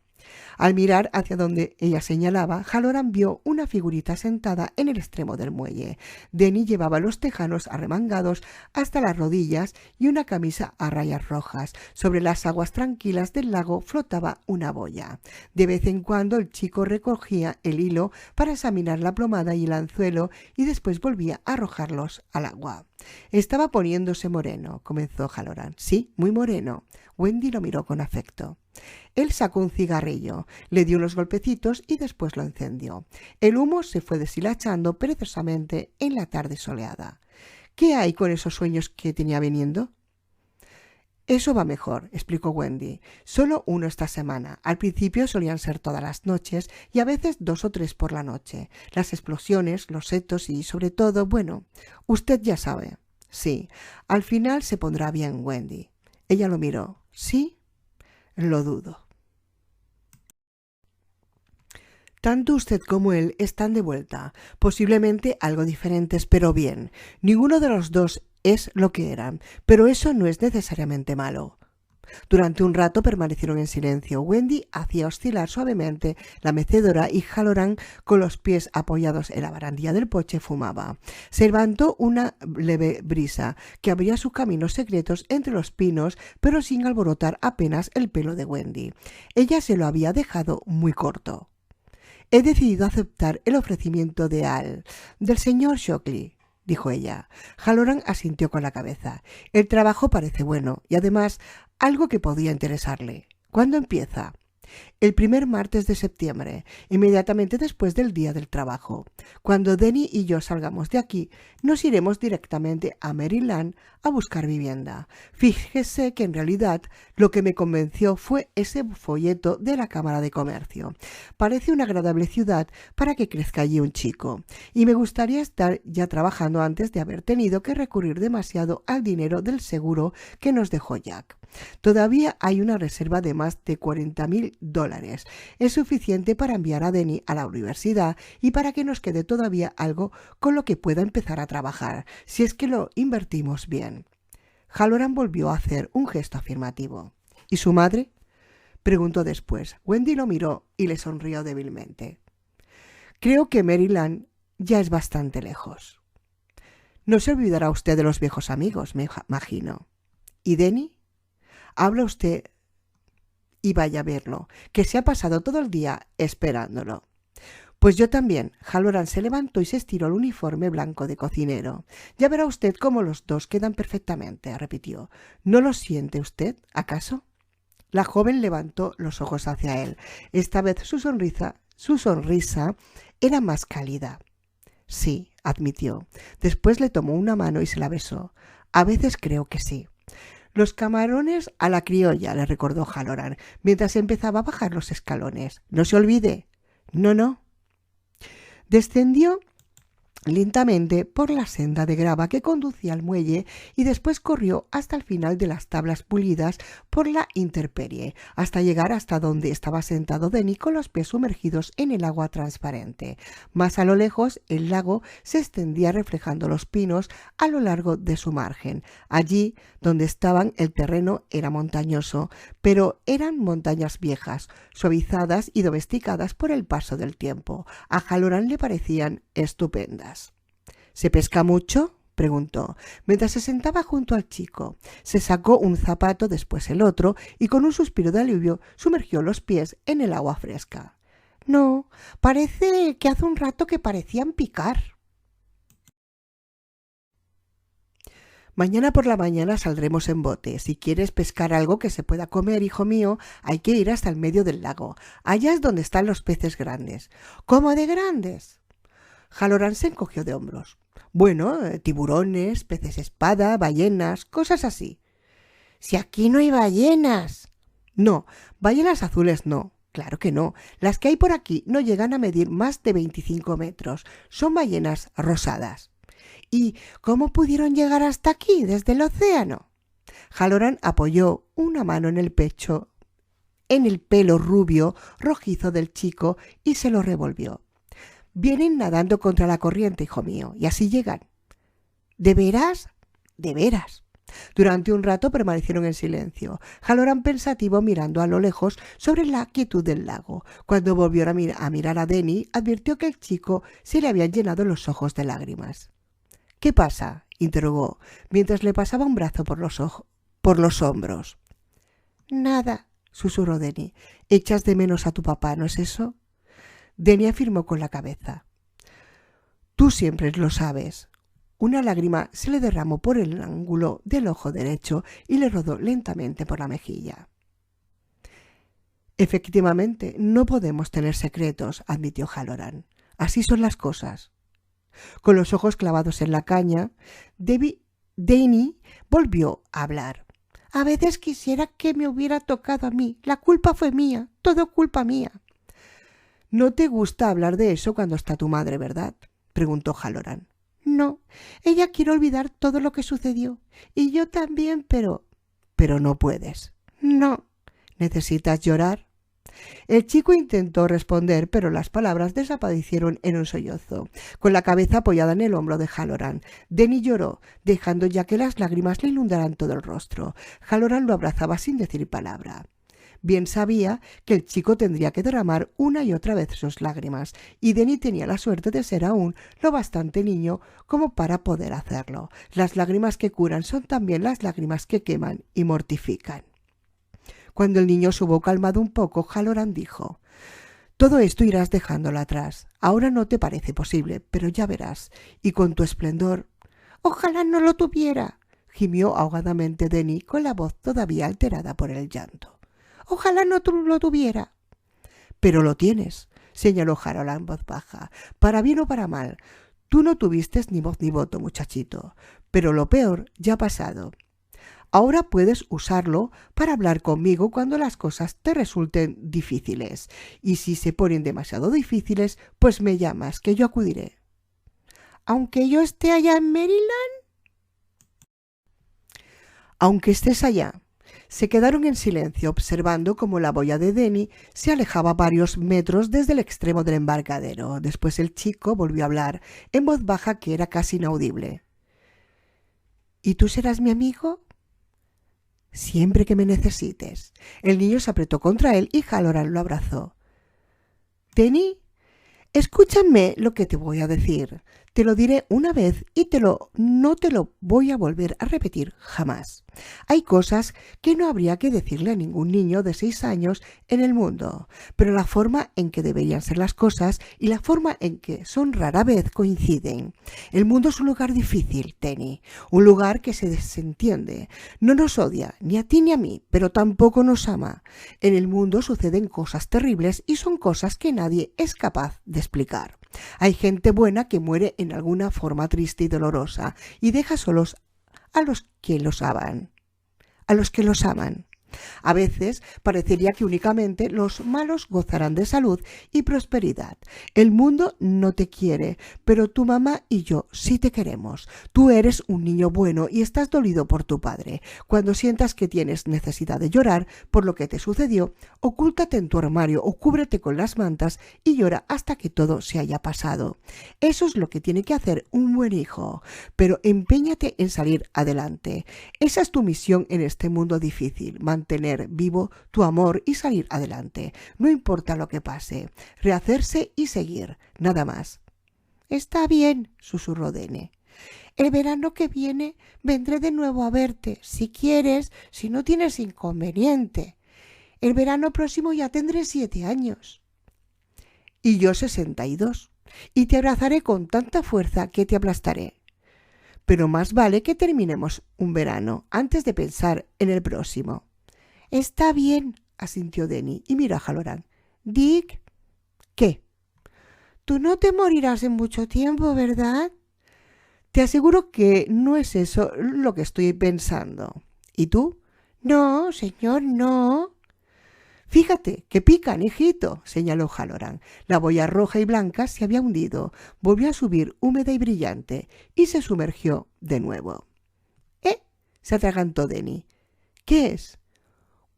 Al mirar hacia donde ella señalaba, Halloran vio una figurita sentada en el extremo del muelle. Denny llevaba los tejanos arremangados hasta las rodillas y una camisa a rayas rojas. Sobre las aguas tranquilas del lago flotaba una boya. De vez en cuando el chico recogía el hilo para examinar la plomada y el anzuelo y después volvía a arrojarlos al agua. —Estaba poniéndose moreno —comenzó Halloran—. —Sí, muy moreno. Wendy lo miró con afecto. Él sacó un cigarrillo, le dio unos golpecitos y después lo encendió. El humo se fue deshilachando perezosamente en la tarde soleada. —¿Qué hay con esos sueños que tenía viniendo? —Eso va mejor —explicó Wendy—. Solo uno esta semana. Al principio solían ser todas las noches y a veces 2 o 3 por la noche. Las explosiones, los setos y, sobre todo, bueno, usted ya sabe. —Sí, al final se pondrá bien, Wendy. Ella lo miró. —¿Sí? Lo dudo. Tanto usted como él están de vuelta, posiblemente algo diferentes, pero bien. Ninguno de los dos es lo que eran, pero eso no es necesariamente malo. Durante un rato permanecieron en silencio. Wendy hacía oscilar suavemente la mecedora y Halloran, con los pies apoyados en la barandilla del porche, fumaba. Se levantó una leve brisa que abría sus caminos secretos entre los pinos, pero sin alborotar apenas el pelo de Wendy. Ella se lo había dejado muy corto. —He decidido aceptar el ofrecimiento del señor Shockley —dijo ella. Halloran asintió con la cabeza. —El trabajo parece bueno y además algo que podía interesarle. ¿Cuándo empieza? El primer martes de septiembre, inmediatamente después del día del trabajo. Cuando Denny y yo salgamos de aquí, nos iremos directamente a Maryland a buscar vivienda. Fíjese que en realidad lo que me convenció fue ese folleto de la Cámara de Comercio. Parece una agradable ciudad para que crezca allí un chico, y me gustaría estar ya trabajando antes de haber tenido que recurrir demasiado al dinero del seguro que nos dejó Jack. Todavía hay una reserva de más de $40,000. Es suficiente para enviar a Denny a la universidad y para que nos quede todavía algo con lo que pueda empezar a trabajar, si es que lo invertimos bien. Halloran volvió a hacer un gesto afirmativo. —¿Y su madre? —preguntó después. Wendy lo miró y le sonrió débilmente. —Creo que Maryland ya es bastante lejos. No se olvidará usted de los viejos amigos, me imagino. ¿Y Denny? Habla usted y vaya a verlo, que se ha pasado todo el día esperándolo. Pues yo también. Halloran se levantó y se estiró el uniforme blanco de cocinero. Ya verá usted cómo los dos quedan perfectamente, repitió. ¿No lo siente usted, acaso? La joven levantó los ojos hacia él. Esta vez su sonrisa era más cálida. Sí, admitió. Después le tomó una mano y se la besó. A veces creo que sí. Los camarones a la criolla, le recordó Halloran, mientras empezaba a bajar los escalones. No se olvide. No, no. Descendió lentamente por la senda de grava que conducía al muelle y después corrió hasta el final de las tablas pulidas por la intemperie, hasta llegar hasta donde estaba sentado Denny con los pies sumergidos en el agua transparente. Más a lo lejos, el lago se extendía reflejando los pinos a lo largo de su margen. Allí donde estaban, el terreno era montañoso, pero eran montañas viejas, suavizadas y domesticadas por el paso del tiempo. A Halloran le parecían estupendas. —¿Se pesca mucho? —preguntó, mientras se sentaba junto al chico. Se sacó un zapato, después el otro, y con un suspiro de alivio sumergió los pies en el agua fresca. —No, parece que hace un rato que parecían picar. Mañana por la mañana saldremos en bote. Si quieres pescar algo que se pueda comer, hijo mío, hay que ir hasta el medio del lago. Allá es donde están los peces grandes. —¿Cómo de grandes? Halloran se encogió de hombros. —Bueno, tiburones, peces espada, ballenas, cosas así. —Si aquí no hay ballenas. —No, ballenas azules no. Claro que no. Las que hay por aquí no llegan a medir más de 25 metros. Son ballenas rosadas. —¿Y cómo pudieron llegar hasta aquí, desde el océano? Halloran apoyó una mano en el pecho en el pelo rubio rojizo del chico y se lo revolvió. «Vienen nadando contra la corriente, hijo mío, y así llegan». «¿De veras?» «De veras». Durante un rato permanecieron en silencio, Halloran pensativo mirando a lo lejos sobre la quietud del lago. Cuando volvió a mirar a Denny, advirtió que el chico se le habían llenado los ojos de lágrimas. «¿Qué pasa?», interrogó, mientras le pasaba un brazo por los hombros. «Nada», susurró Denny. «Echas de menos a tu papá, ¿no es eso?» Denny afirmó con la cabeza. «Tú siempre lo sabes». Una lágrima se le derramó por el ángulo del ojo derecho y le rodó lentamente por la mejilla. «Efectivamente, no podemos tener secretos», admitió Halloran. «Así son las cosas». Con los ojos clavados en la caña, Denny volvió a hablar. «A veces quisiera que me hubiera tocado a mí. La culpa fue mía, todo culpa mía». «No te gusta hablar de eso cuando está tu madre, ¿verdad?», preguntó Halloran. «No, ella quiere olvidar todo lo que sucedió. Y yo también, pero...» «Pero no puedes». «No». «¿Necesitas llorar?». El chico intentó responder, pero las palabras desaparecieron en un sollozo. Con la cabeza apoyada en el hombro de Halloran, Denny lloró, dejando ya que las lágrimas le inundaran todo el rostro. Halloran lo abrazaba sin decir palabra. Bien sabía que el chico tendría que derramar una y otra vez sus lágrimas, y Denny tenía la suerte de ser aún lo bastante niño como para poder hacerlo. Las lágrimas que curan son también las lágrimas que queman y mortifican. Cuando el niño se hubo calmado un poco, Halloran dijo: «Todo esto irás dejándolo atrás. Ahora no te parece posible, pero ya verás. Y con tu esplendor...» «Ojalá no lo tuviera», gimió ahogadamente Denny con la voz todavía alterada por el llanto. «Ojalá no lo tuviera». «Pero lo tienes», señaló Halloran en voz baja. «Para bien o para mal. Tú no tuviste ni voz ni voto, muchachito. Pero lo peor ya ha pasado. Ahora puedes usarlo para hablar conmigo cuando las cosas te resulten difíciles. Y si se ponen demasiado difíciles, pues me llamas, que yo acudiré». «¿Aunque yo esté allá en Maryland?» «Aunque estés allá». Se quedaron en silencio, observando cómo la boya de Denny se alejaba varios metros desde el extremo del embarcadero. Después el chico volvió a hablar, en voz baja que era casi inaudible. «¿Y tú serás mi amigo?» «Siempre que me necesites». El niño se apretó contra él y Halloran lo abrazó. «Denny, escúchame lo que te voy a decir. Te lo diré una vez y no te lo voy a volver a repetir jamás. Hay cosas que no habría que decirle a ningún niño de 6 años en el mundo, pero la forma en que deberían ser las cosas y la forma en que son rara vez coinciden. El mundo es un lugar difícil, Denny, un lugar que se desentiende. No nos odia, ni a ti ni a mí, pero tampoco nos ama. En el mundo suceden cosas terribles y son cosas que nadie es capaz de explicar. Hay gente buena que muere en alguna forma triste y dolorosa y deja solos a los que los aman. A veces parecería que únicamente los malos gozarán de salud y prosperidad. El mundo no te quiere, pero tu mamá y yo sí te queremos. Tú eres un niño bueno y estás dolido por tu padre. Cuando sientas que tienes necesidad de llorar por lo que te sucedió, ocúltate en tu armario o cúbrete con las mantas y llora hasta que todo se haya pasado. Eso es lo que tiene que hacer un buen hijo, pero empeñate en salir adelante. Esa es tu misión en este mundo difícil, mantener vivo tu amor y salir adelante. No importa lo que pase, rehacerse y seguir, nada más. «Está bien», susurró Denny. «El verano que viene vendré de nuevo a verte, si quieres, si no tienes inconveniente. El verano próximo ya tendré 7 años». «Y yo 62, y te abrazaré con tanta fuerza que te aplastaré. Pero más vale que terminemos un verano antes de pensar en el próximo». «Está bien», asintió Denny y miró a Halloran. «Dick». «¿Qué?» «Tú no te morirás en mucho tiempo, ¿verdad?» «Te aseguro que no es eso lo que estoy pensando». «¿Y tú?» «No, señor, no». «Fíjate, que pican, hijito», señaló Halloran. La boya roja y blanca se había hundido, volvió a subir húmeda y brillante y se sumergió de nuevo. Se atragantó Denny. «¿Qué es?»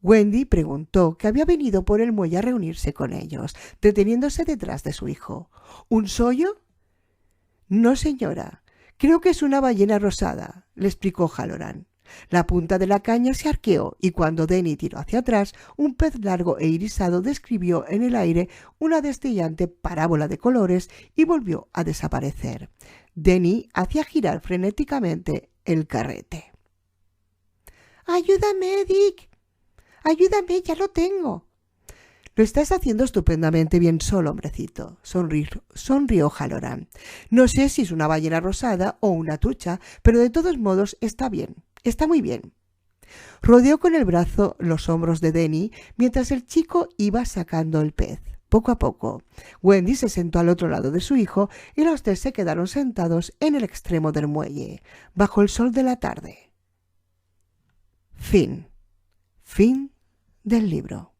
Wendy preguntó que había venido por el muelle a reunirse con ellos, deteniéndose detrás de su hijo. ¿Un sollo? No, señora. Creo que es una ballena rosada, le explicó Halloran. La punta de la caña se arqueó y cuando Denny tiró hacia atrás, un pez largo e irisado describió en el aire una destellante parábola de colores y volvió a desaparecer. Denny hacía girar frenéticamente el carrete. «¡Ayúdame, Dick! ¡Ayúdame, ya lo tengo!» «Lo estás haciendo estupendamente bien solo, hombrecito», sonrió Halloran. «No sé si es una ballena rosada o una trucha, pero de todos modos está bien, está muy bien». Rodeó con el brazo los hombros de Denny mientras el chico iba sacando el pez. Poco a poco, Wendy se sentó al otro lado de su hijo y los tres se quedaron sentados en el extremo del muelle, bajo el sol de la tarde. Fin del libro.